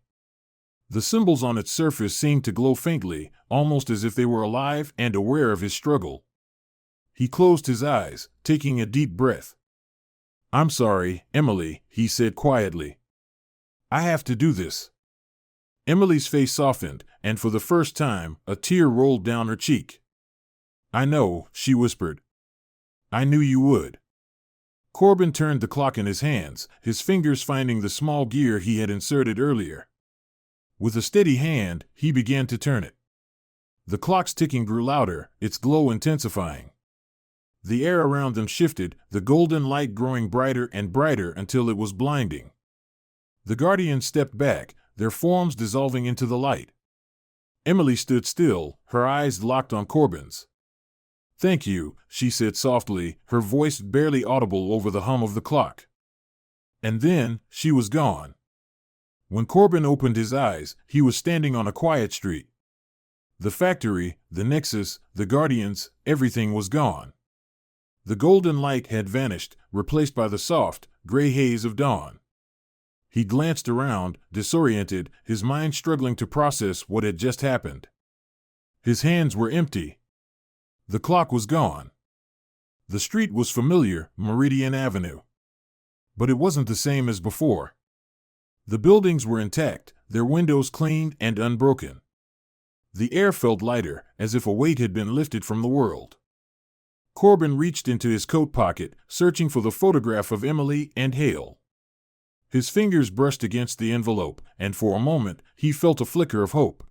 The symbols on its surface seemed to glow faintly, almost as if they were alive and aware of his struggle. He closed his eyes, taking a deep breath. "I'm sorry, Emily," he said quietly. "I have to do this." Emily's face softened, and for the first time, a tear rolled down her cheek. "I know," she whispered. I knew you would. Corbin turned the clock in his hands, his fingers finding the small gear he had inserted earlier. With a steady hand, he began to turn it. The clock's ticking grew louder, its glow intensifying. The air around them shifted, the golden light growing brighter and brighter until it was blinding. The Guardians stepped back, their forms dissolving into the light. Emily stood still, her eyes locked on Corbin's. "Thank you," she said softly, her voice barely audible over the hum of the clock. And then, she was gone. When Corbin opened his eyes, he was standing on a quiet street. The factory, the Nexus, the Guardians, everything was gone. The golden light had vanished, replaced by the soft, gray haze of dawn. He glanced around, disoriented, his mind struggling to process what had just happened. His hands were empty. The clock was gone. The street was familiar, Meridian Avenue. But it wasn't the same as before. The buildings were intact, their windows clean and unbroken. The air felt lighter, as if a weight had been lifted from the world. Corbin reached into his coat pocket, searching for the photograph of Emily and Hale. His fingers brushed against the envelope, and for a moment, he felt a flicker of hope.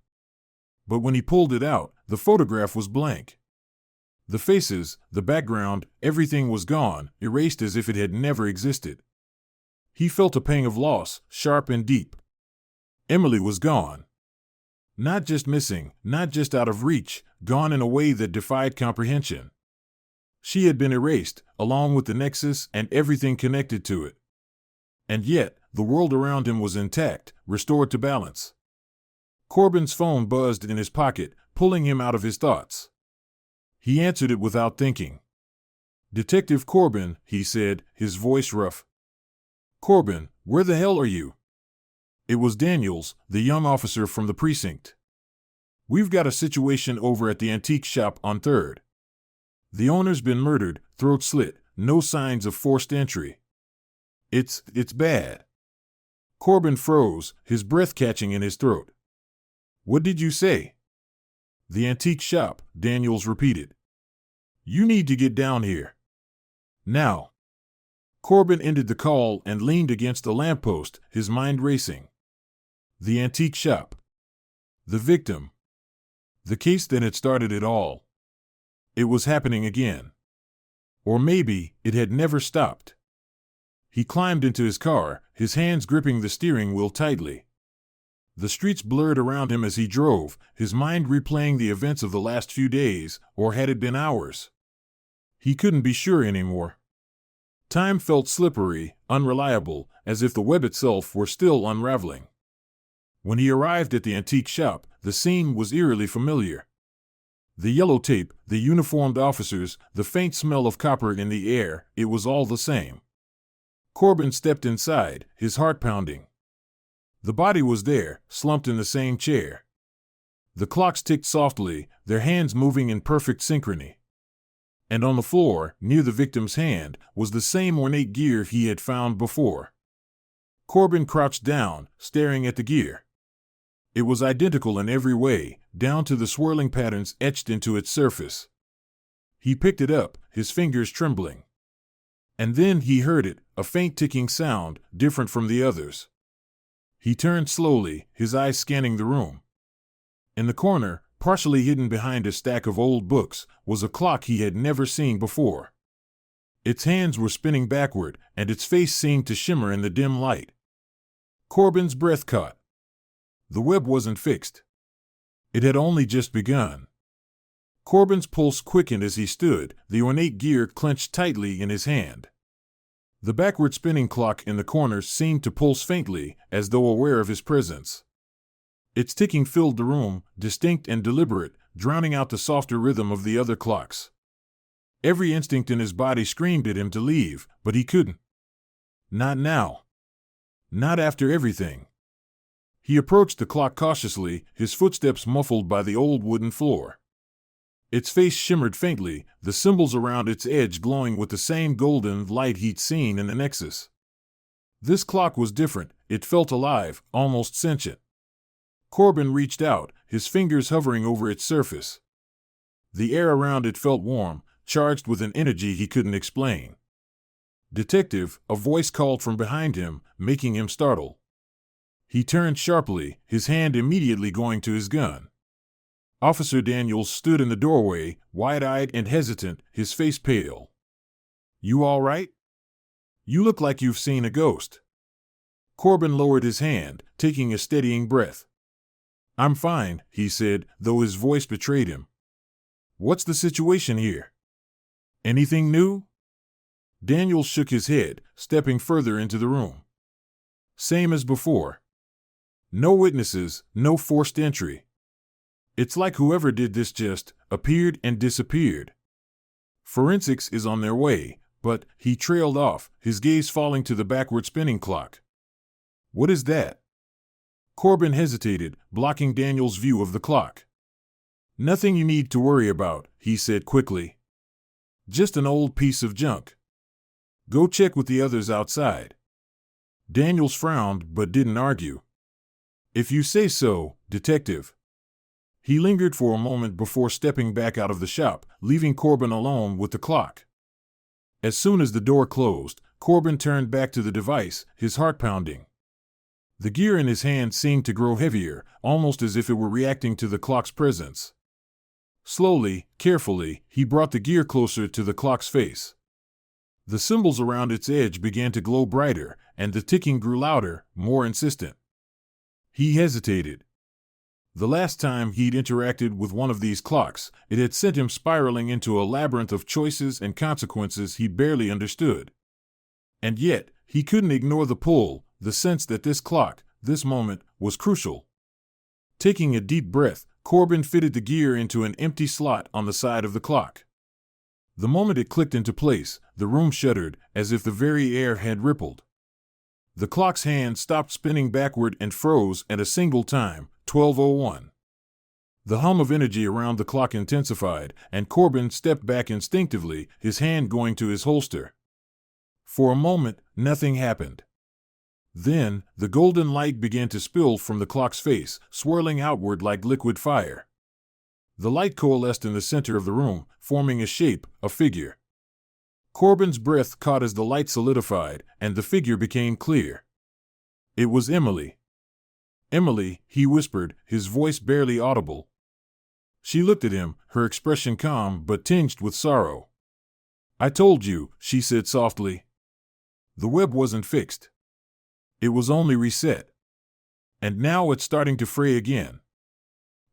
But when he pulled it out, the photograph was blank. The faces, the background, everything was gone, erased as if it had never existed. He felt a pang of loss, sharp and deep. Emily was gone. Not just missing, not just out of reach, gone in a way that defied comprehension. She had been erased, along with the Nexus and everything connected to it. And yet, the world around him was intact, restored to balance. Corbin's phone buzzed in his pocket, pulling him out of his thoughts. He answered it without thinking. "Detective Corbin," he said, his voice rough. "Corbin, where the hell are you?" It was Daniels, the young officer from the precinct. "We've got a situation over at the antique shop on 3rd. The owner's been murdered, throat slit, no signs of forced entry. It's bad." Corbin froze, his breath catching in his throat. "What did you say?" "The antique shop," Daniels repeated. "You need to get down here. Now." Corbin ended the call and leaned against a lamppost, his mind racing. The antique shop. The victim. The case that had started it all. It was happening again. Or maybe it had never stopped. He climbed into his car, his hands gripping the steering wheel tightly. The streets blurred around him as he drove, his mind replaying the events of the last few days, or had it been hours? He couldn't be sure anymore. Time felt slippery, unreliable, as if the web itself were still unraveling. When he arrived at the antique shop, the scene was eerily familiar. The yellow tape, the uniformed officers, the faint smell of copper in the air, it was all the same. Corbin stepped inside, his heart pounding. The body was there, slumped in the same chair. The clocks ticked softly, their hands moving in perfect synchrony. And on the floor, near the victim's hand, was the same ornate gear he had found before. Corbin crouched down, staring at the gear. It was identical in every way, down to the swirling patterns etched into its surface. He picked it up, his fingers trembling. And then he heard it, a faint ticking sound, different from the others. He turned slowly, his eyes scanning the room. In the corner, partially hidden behind a stack of old books, was a clock he had never seen before. Its hands were spinning backward, and its face seemed to shimmer in the dim light. Corbin's breath caught. The web wasn't fixed. It had only just begun. Corbin's pulse quickened as he stood, the ornate gear clenched tightly in his hand. The backward spinning clock in the corner seemed to pulse faintly, as though aware of his presence. Its ticking filled the room, distinct and deliberate, drowning out the softer rhythm of the other clocks. Every instinct in his body screamed at him to leave, but he couldn't. Not now. Not after everything. He approached the clock cautiously, his footsteps muffled by the old wooden floor. Its face shimmered faintly, the symbols around its edge glowing with the same golden light he'd seen in the Nexus. This clock was different, it felt alive, almost sentient. Corbin reached out, his fingers hovering over its surface. The air around it felt warm, charged with an energy he couldn't explain. "Detective," a voice called from behind him, making him startle. He turned sharply, his hand immediately going to his gun. Officer Daniels stood in the doorway, wide-eyed and hesitant, his face pale. "You all right? You look like you've seen a ghost." Corbin lowered his hand, taking a steadying breath. "I'm fine," he said, though his voice betrayed him. "What's the situation here? Anything new?" Daniels shook his head, stepping further into the room. "Same as before. No witnesses, no forced entry. It's like whoever did this just appeared and disappeared. Forensics is on their way, but," he trailed off, his gaze falling to the backward spinning clock. "What is that?" Corbin hesitated, blocking Daniels' view of the clock. "Nothing you need to worry about," he said quickly. "Just an old piece of junk. Go check with the others outside." Daniels frowned but didn't argue. "If you say so, Detective." He lingered for a moment before stepping back out of the shop, leaving Corbin alone with the clock. As soon as the door closed, Corbin turned back to the device, his heart pounding. The gear in his hand seemed to grow heavier, almost as if it were reacting to the clock's presence. Slowly, carefully, he brought the gear closer to the clock's face. The symbols around its edge began to glow brighter, and the ticking grew louder, more insistent. He hesitated. The last time he'd interacted with one of these clocks, it had sent him spiraling into a labyrinth of choices and consequences he barely understood. And yet, he couldn't ignore the pull, the sense that this clock, this moment, was crucial. Taking a deep breath, Corbin fitted the gear into an empty slot on the side of the clock. The moment it clicked into place, the room shuddered, as if the very air had rippled. The clock's hand stopped spinning backward and froze at a single time, 12:01. The hum of energy around the clock intensified, and Corbin stepped back instinctively, his hand going to his holster. For a moment, nothing happened. Then, the golden light began to spill from the clock's face, swirling outward like liquid fire. The light coalesced in the center of the room, forming a shape, a figure. Corbin's breath caught as the light solidified, and the figure became clear. It was Emily. "Emily," he whispered, his voice barely audible. She looked at him, her expression calm but tinged with sorrow. "I told you," she said softly. "The web wasn't fixed. It was only reset. And now it's starting to fray again."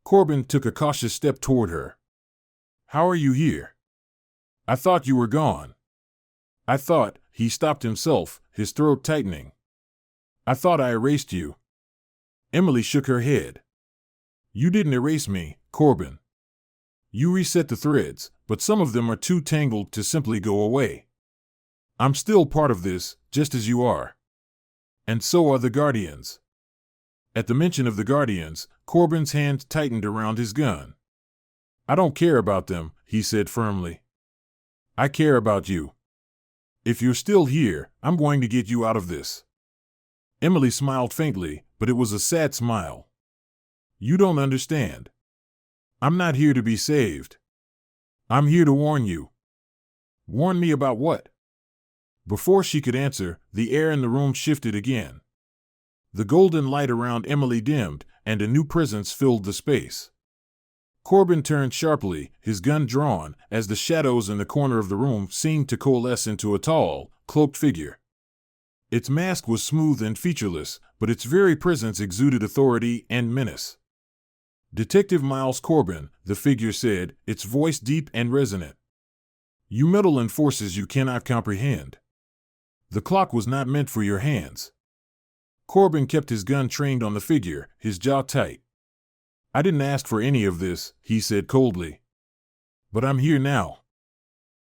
Corbin took a cautious step toward her. "How are you here? I thought you were gone. I thought," he stopped himself, his throat tightening. "I thought I erased you." Emily shook her head. "You didn't erase me, Corbin. You reset the threads, but some of them are too tangled to simply go away. I'm still part of this, just as you are. And so are the Guardians." At the mention of the Guardians, Corbin's hand tightened around his gun. "I don't care about them," he said firmly. "I care about you. If you're still here, I'm going to get you out of this." Emily smiled faintly, but it was a sad smile. "You don't understand. I'm not here to be saved. I'm here to warn you." "Warn me about what?" Before she could answer, the air in the room shifted again. The golden light around Emily dimmed, and a new presence filled the space. Corbin turned sharply, his gun drawn, as the shadows in the corner of the room seemed to coalesce into a tall, cloaked figure. Its mask was smooth and featureless, but its very presence exuded authority and menace. "Detective Miles Corbin," the figure said, its voice deep and resonant. "You meddle in forces you cannot comprehend. The clock was not meant for your hands." Corbin kept his gun trained on the figure, his jaw tight. "I didn't ask for any of this," he said coldly. "But I'm here now.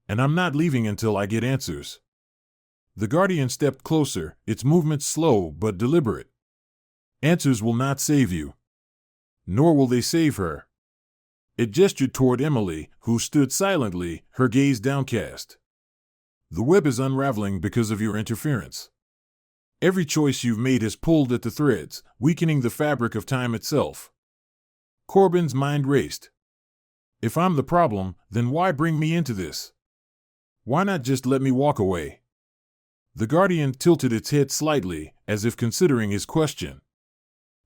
And I'm not leaving until I get answers." The Guardian stepped closer, its movements slow but deliberate. "Answers will not save you. Nor will they save her." It gestured toward Emily, who stood silently, her gaze downcast. "The web is unraveling because of your interference. Every choice you've made has pulled at the threads, weakening the fabric of time itself." Corbin's mind raced. "If I'm the problem, then why bring me into this? Why not just let me walk away? The Guardian tilted its head slightly, as if considering his question.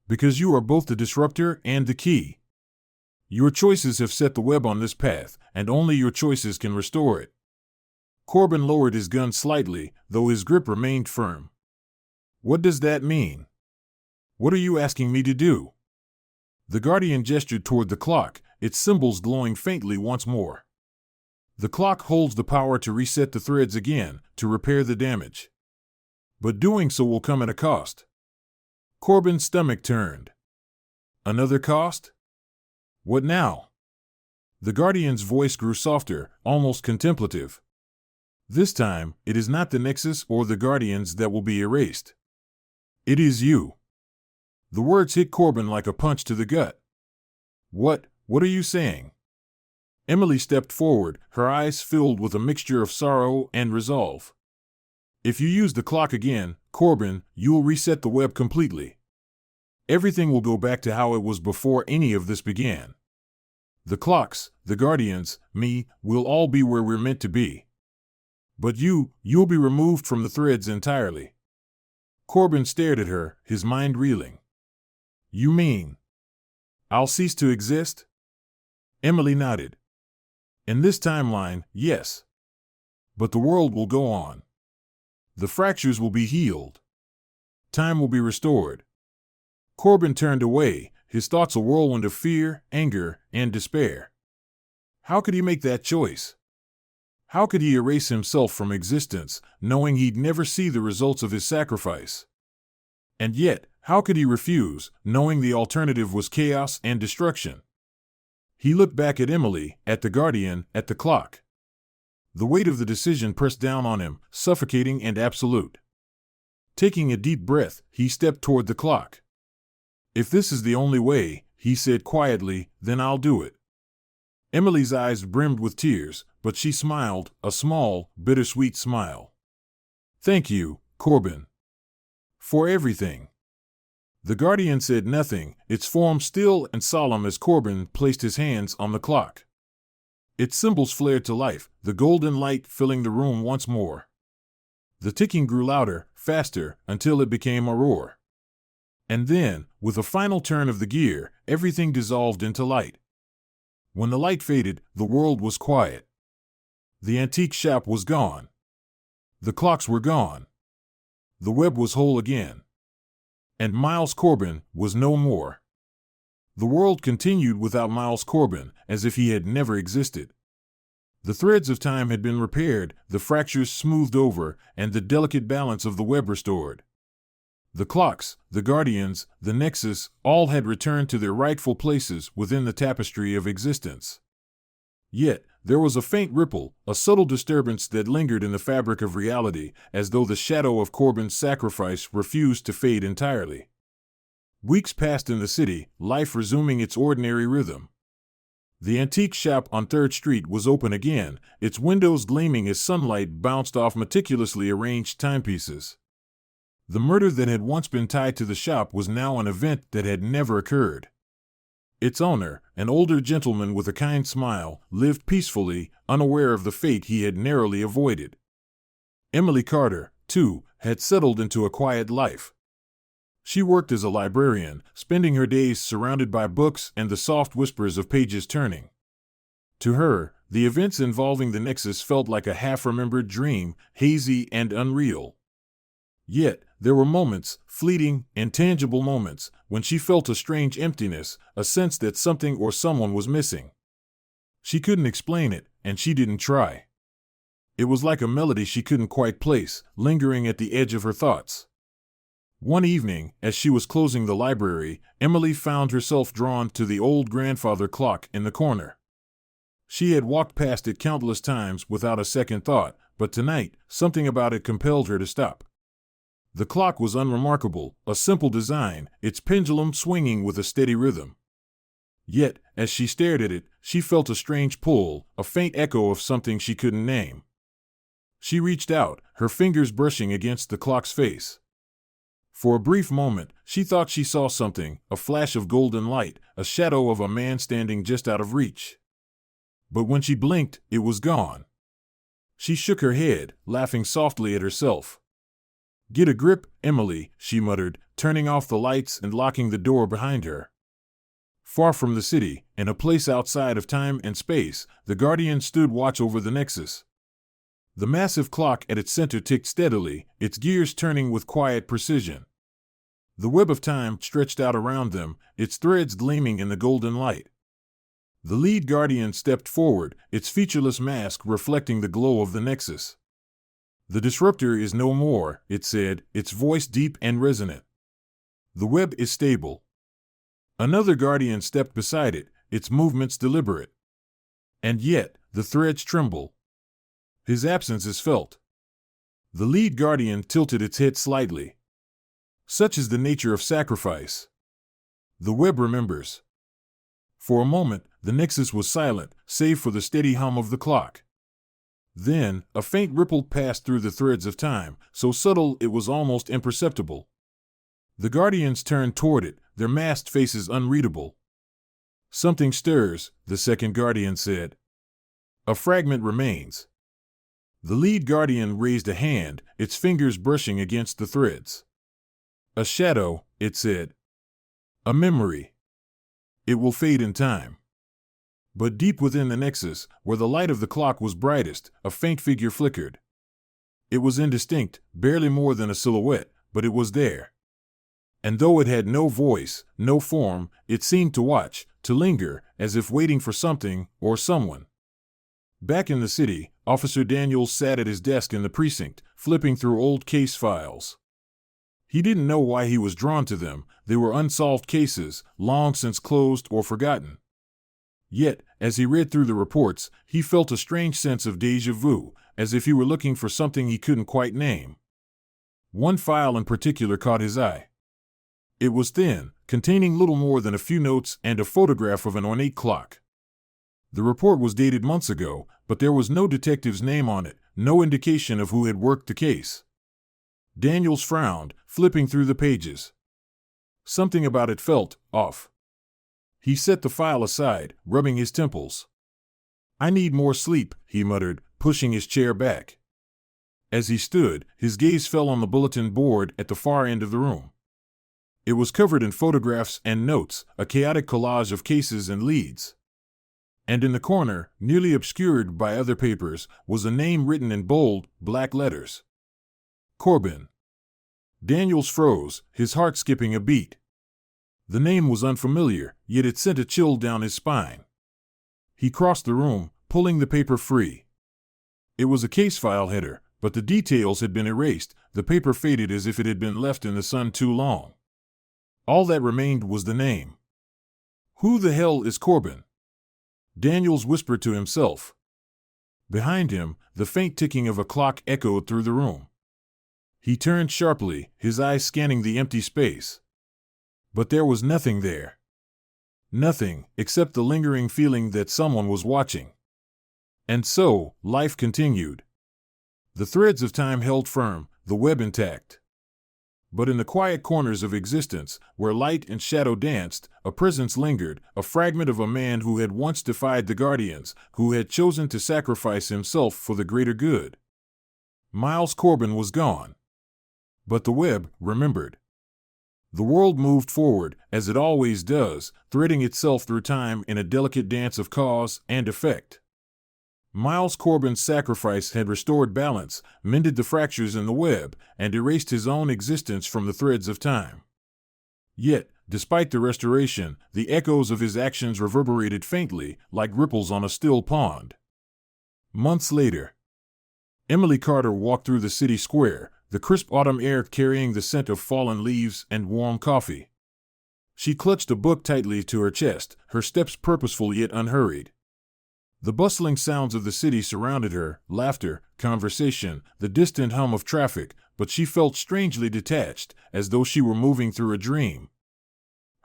Because you are both the disruptor and the key. Your choices have set the web on this path, and only your choices can restore it. Corbin lowered his gun slightly, though his grip remained firm. What does that mean? What are you asking me to do? The Guardian gestured toward the clock, its symbols glowing faintly once more. The clock holds the power to reset the threads again, to repair the damage. But doing so will come at a cost. Corbin's stomach turned. Another cost? What now? The Guardian's voice grew softer, almost contemplative. This time, it is not the Nexus or the Guardians that will be erased. It is you. The words hit Corbin like a punch to the gut. What are you saying? Emily stepped forward, her eyes filled with a mixture of sorrow and resolve. If you use the clock again, Corbin, you will reset the web completely. Everything will go back to how it was before any of this began. The clocks, the Guardians, me, will all be where we're meant to be. But you'll be removed from the threads entirely. Corbin stared at her, his mind reeling. You mean I'll cease to exist? Emily nodded. In this timeline, yes. But the world will go on. The fractures will be healed. Time will be restored. Corbin turned away, his thoughts a whirlwind of fear, anger, and despair. How could he make that choice? How could he erase himself from existence, knowing he'd never see the results of his sacrifice? And yet, how could he refuse, knowing the alternative was chaos and destruction? He looked back at Emily, at the Guardian, at the clock. The weight of the decision pressed down on him, suffocating and absolute. Taking a deep breath, he stepped toward the clock. If this is the only way, he said quietly, then I'll do it. Emily's eyes brimmed with tears, but she smiled, a small, bittersweet smile. Thank you, Corbin. For everything. The Guardian said nothing, its form still and solemn as Corbin placed his hands on the clock. Its symbols flared to life, the golden light filling the room once more. The ticking grew louder, faster, until it became a roar. And then, with a final turn of the gear, everything dissolved into light. When the light faded, the world was quiet. The antique shop was gone. The clocks were gone. The web was whole again. And Miles Corbin was no more. The world continued without Miles Corbin, as if he had never existed. The threads of time had been repaired, the fractures smoothed over, and the delicate balance of the web restored. The clocks, the Guardians, the Nexus, all had returned to their rightful places within the tapestry of existence. Yet, there was a faint ripple, a subtle disturbance that lingered in the fabric of reality, as though the shadow of Corbin's sacrifice refused to fade entirely. Weeks passed in the city, life resuming its ordinary rhythm. The antique shop on 3rd Street was open again, its windows gleaming as sunlight bounced off meticulously arranged timepieces. The murder that had once been tied to the shop was now an event that had never occurred. Its owner, an older gentleman with a kind smile, lived peacefully, unaware of the fate he had narrowly avoided. Emily Carter, too, had settled into a quiet life. She worked as a librarian, spending her days surrounded by books and the soft whispers of pages turning. To her, the events involving the Nexus felt like a half-remembered dream, hazy and unreal. Yet, there were moments, fleeting, intangible moments, when she felt a strange emptiness, a sense that something or someone was missing. She couldn't explain it, and she didn't try. It was like a melody she couldn't quite place, lingering at the edge of her thoughts. One evening, as she was closing the library, Emily found herself drawn to the old grandfather clock in the corner. She had walked past it countless times without a second thought, but tonight, something about it compelled her to stop. The clock was unremarkable, a simple design, its pendulum swinging with a steady rhythm. Yet, as she stared at it, she felt a strange pull, a faint echo of something she couldn't name. She reached out, her fingers brushing against the clock's face. For a brief moment, she thought she saw something, a flash of golden light, a shadow of a man standing just out of reach. But when she blinked, it was gone. She shook her head, laughing softly at herself. "Get a grip, Emily," she muttered, turning off the lights and locking the door behind her. Far from the city, in a place outside of time and space, the Guardian stood watch over the Nexus. The massive clock at its center ticked steadily, its gears turning with quiet precision. The web of time stretched out around them, its threads gleaming in the golden light. The lead Guardian stepped forward, its featureless mask reflecting the glow of the Nexus. "The disruptor is no more," it said, its voice deep and resonant. "The web is stable." Another Guardian stepped beside it, its movements deliberate. "And yet, the threads tremble. His absence is felt." The lead Guardian tilted its head slightly. "Such is the nature of sacrifice. The web remembers." For a moment, the Nexus was silent, save for the steady hum of the clock. Then, a faint ripple passed through the threads of time, so subtle it was almost imperceptible. The Guardians turned toward it, their masked faces unreadable. "Something stirs," the second Guardian said. "A fragment remains." The lead Guardian raised a hand, its fingers brushing against the threads. "A shadow," it said. "A memory. It will fade in time." But deep within the Nexus, where the light of the clock was brightest, a faint figure flickered. It was indistinct, barely more than a silhouette, but it was there. And though it had no voice, no form, it seemed to watch, to linger, as if waiting for something or someone. Back in the city, Officer Daniels sat at his desk in the precinct, flipping through old case files. He didn't know why he was drawn to them. They were unsolved cases, long since closed or forgotten. Yet, as he read through the reports, he felt a strange sense of déjà vu, as if he were looking for something he couldn't quite name. One file in particular caught his eye. It was thin, containing little more than a few notes and a photograph of an ornate clock. The report was dated months ago, but there was no detective's name on it, no indication of who had worked the case. Daniels frowned, flipping through the pages. Something about it felt off. He set the file aside, rubbing his temples. "I need more sleep," he muttered, pushing his chair back. As he stood, his gaze fell on the bulletin board at the far end of the room. It was covered in photographs and notes, a chaotic collage of cases and leads. And in the corner, nearly obscured by other papers, was a name written in bold, black letters. Corbin. Daniels froze, his heart skipping a beat. The name was unfamiliar, yet it sent a chill down his spine. He crossed the room, pulling the paper free. It was a case file header, but the details had been erased, the paper faded as if it had been left in the sun too long. All that remained was the name. "Who the hell is Corbin?" Daniels whispered to himself. Behind him, the faint ticking of a clock echoed through the room. He turned sharply, his eyes scanning the empty space. But there was nothing there. Nothing, except the lingering feeling that someone was watching. And so, life continued. The threads of time held firm, the web intact. But in the quiet corners of existence, where light and shadow danced, a presence lingered, a fragment of a man who had once defied the Guardians, who had chosen to sacrifice himself for the greater good. Miles Corbin was gone. But the web remembered. The world moved forward, as it always does, threading itself through time in a delicate dance of cause and effect. Miles Corbin's sacrifice had restored balance, mended the fractures in the web, and erased his own existence from the threads of time. Yet, despite the restoration, the echoes of his actions reverberated faintly, like ripples on a still pond. Months later, Emily Carter walked through the city square, the crisp autumn air carrying the scent of fallen leaves and warm coffee. She clutched a book tightly to her chest, her steps purposeful yet unhurried. The bustling sounds of the city surrounded her, laughter, conversation, the distant hum of traffic, but she felt strangely detached, as though she were moving through a dream.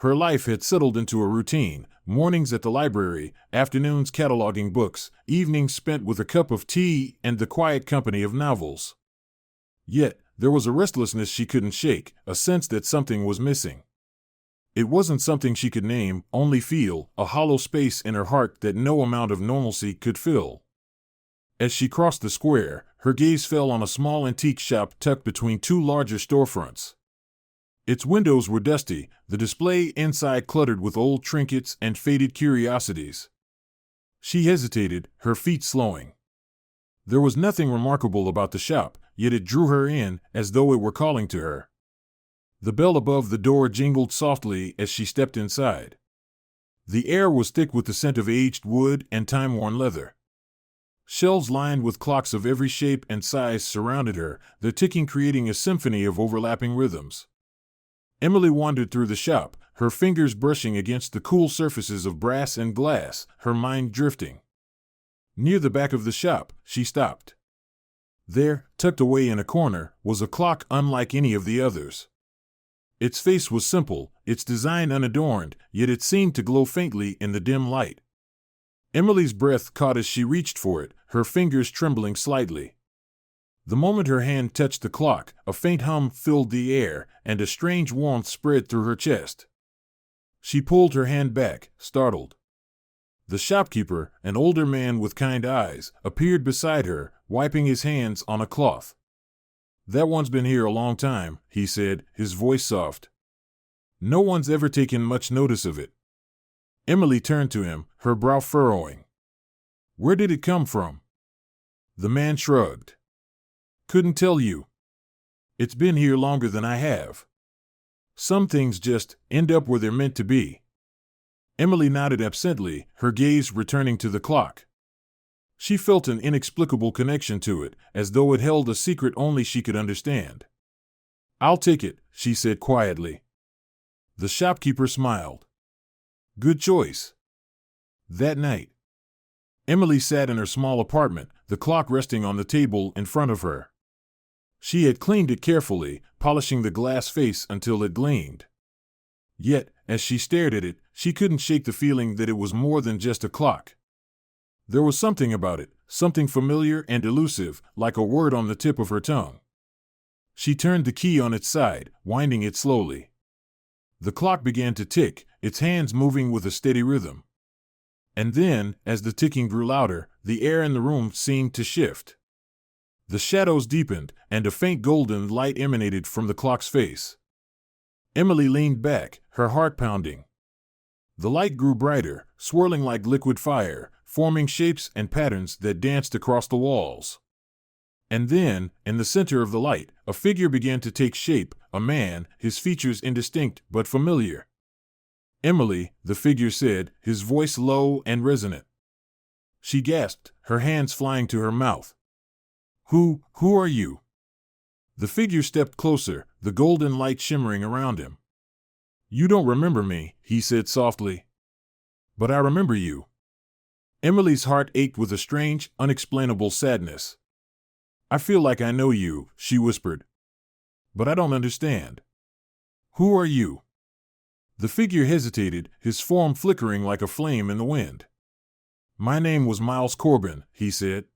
Her life had settled into a routine, mornings at the library, afternoons cataloging books, evenings spent with a cup of tea and the quiet company of novels. Yet, there was a restlessness she couldn't shake, a sense that something was missing. It wasn't something she could name, only feel, a hollow space in her heart that no amount of normalcy could fill. As she crossed the square, her gaze fell on a small antique shop tucked between two larger storefronts. Its windows were dusty, the display inside cluttered with old trinkets and faded curiosities. She hesitated, her feet slowing. There was nothing remarkable about the shop, yet it drew her in, as though it were calling to her. The bell above the door jingled softly as she stepped inside. The air was thick with the scent of aged wood and time-worn leather. Shelves lined with clocks of every shape and size surrounded her, their ticking creating a symphony of overlapping rhythms. Emily wandered through the shop, her fingers brushing against the cool surfaces of brass and glass, her mind drifting. Near the back of the shop, she stopped. There, tucked away in a corner, was a clock unlike any of the others. Its face was simple, its design unadorned, yet it seemed to glow faintly in the dim light. Emily's breath caught as she reached for it, her fingers trembling slightly. The moment her hand touched the clock, a faint hum filled the air, and a strange warmth spread through her chest. She pulled her hand back, startled. The shopkeeper, an older man with kind eyes, appeared beside her, wiping his hands on a cloth. "That one's been here a long time," he said, his voice soft. "No one's ever taken much notice of it." Emily turned to him, her brow furrowing. "Where did it come from?" The man shrugged. "Couldn't tell you. It's been here longer than I have. Some things just end up where they're meant to be." Emily nodded absently, her gaze returning to the clock. She felt an inexplicable connection to it, as though it held a secret only she could understand. "I'll take it," she said quietly. The shopkeeper smiled. "Good choice." That night, Emily sat in her small apartment, the clock resting on the table in front of her. She had cleaned it carefully, polishing the glass face until it gleamed. Yet, as she stared at it, she couldn't shake the feeling that it was more than just a clock. There was something about it, something familiar and elusive, like a word on the tip of her tongue. She turned the key on its side, winding it slowly. The clock began to tick, its hands moving with a steady rhythm. And then, as the ticking grew louder, the air in the room seemed to shift. The shadows deepened, and a faint golden light emanated from the clock's face. Emily leaned back, her heart pounding. The light grew brighter, swirling like liquid fire, forming shapes and patterns that danced across the walls. And then, in the center of the light, a figure began to take shape, a man, his features indistinct but familiar. "Emily," the figure said, his voice low and resonant. She gasped, her hands flying to her mouth. Who are you?" The figure stepped closer, the golden light shimmering around him. "You don't remember me," he said softly. "But I remember you." Emily's heart ached with a strange, unexplainable sadness. "I feel like I know you," she whispered. "But I don't understand. Who are you?" The figure hesitated, his form flickering like a flame in the wind. "My name was Miles Corbin," he said.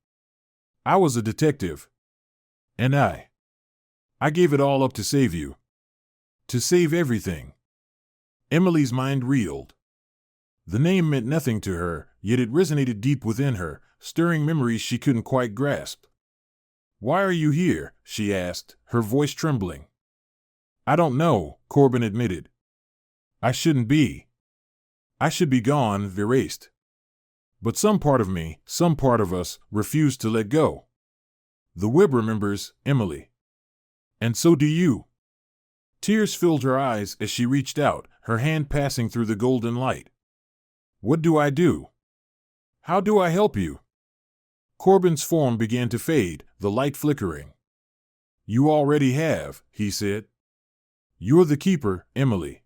"I was a detective. And I gave it all up to save you. To save everything." Emily's mind reeled. The name meant nothing to her, yet it resonated deep within her, stirring memories she couldn't quite grasp. "Why are you here?" she asked, her voice trembling. "I don't know," Corbin admitted. "I shouldn't be. I should be gone, erased. But some part of me, some part of us, refused to let go. The web remembers, Emily. And so do you." Tears filled her eyes as she reached out, her hand passing through the golden light. "What do I do? How do I help you?" Corbin's form began to fade, the light flickering. "You already have," he said. "You're the keeper, Emily.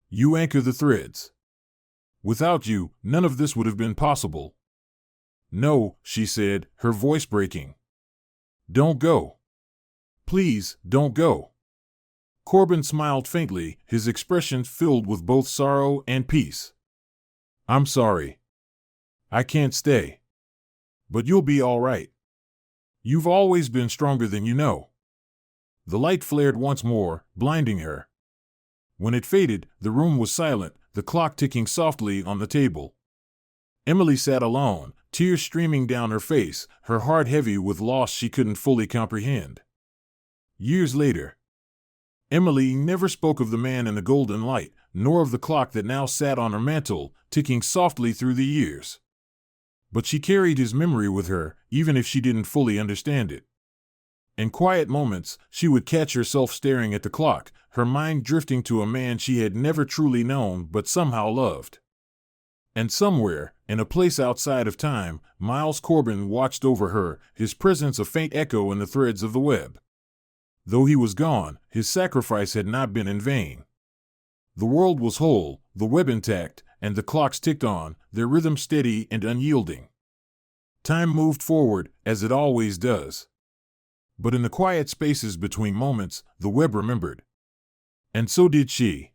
You anchor the threads. Without you, none of this would have been possible." "No," she said, her voice breaking. "Don't go. Please, don't go." Corbin smiled faintly, his expression filled with both sorrow and peace. "I'm sorry. I can't stay. But you'll be all right. You've always been stronger than you know." The light flared once more, blinding her. When it faded, the room was silent, the clock ticking softly on the table. Emily sat alone, tears streaming down her face, her heart heavy with loss she couldn't fully comprehend. Years later, Emily never spoke of the man in the golden light, nor of the clock that now sat on her mantel, ticking softly through the years. But she carried his memory with her, even if she didn't fully understand it. In quiet moments, she would catch herself staring at the clock, her mind drifting to a man she had never truly known but somehow loved. And somewhere, in a place outside of time, Miles Corbin watched over her, his presence a faint echo in the threads of the web. Though he was gone, his sacrifice had not been in vain. The world was whole, the web intact, and the clocks ticked on, their rhythm steady and unyielding. Time moved forward, as it always does. But in the quiet spaces between moments, the web remembered. And so did she.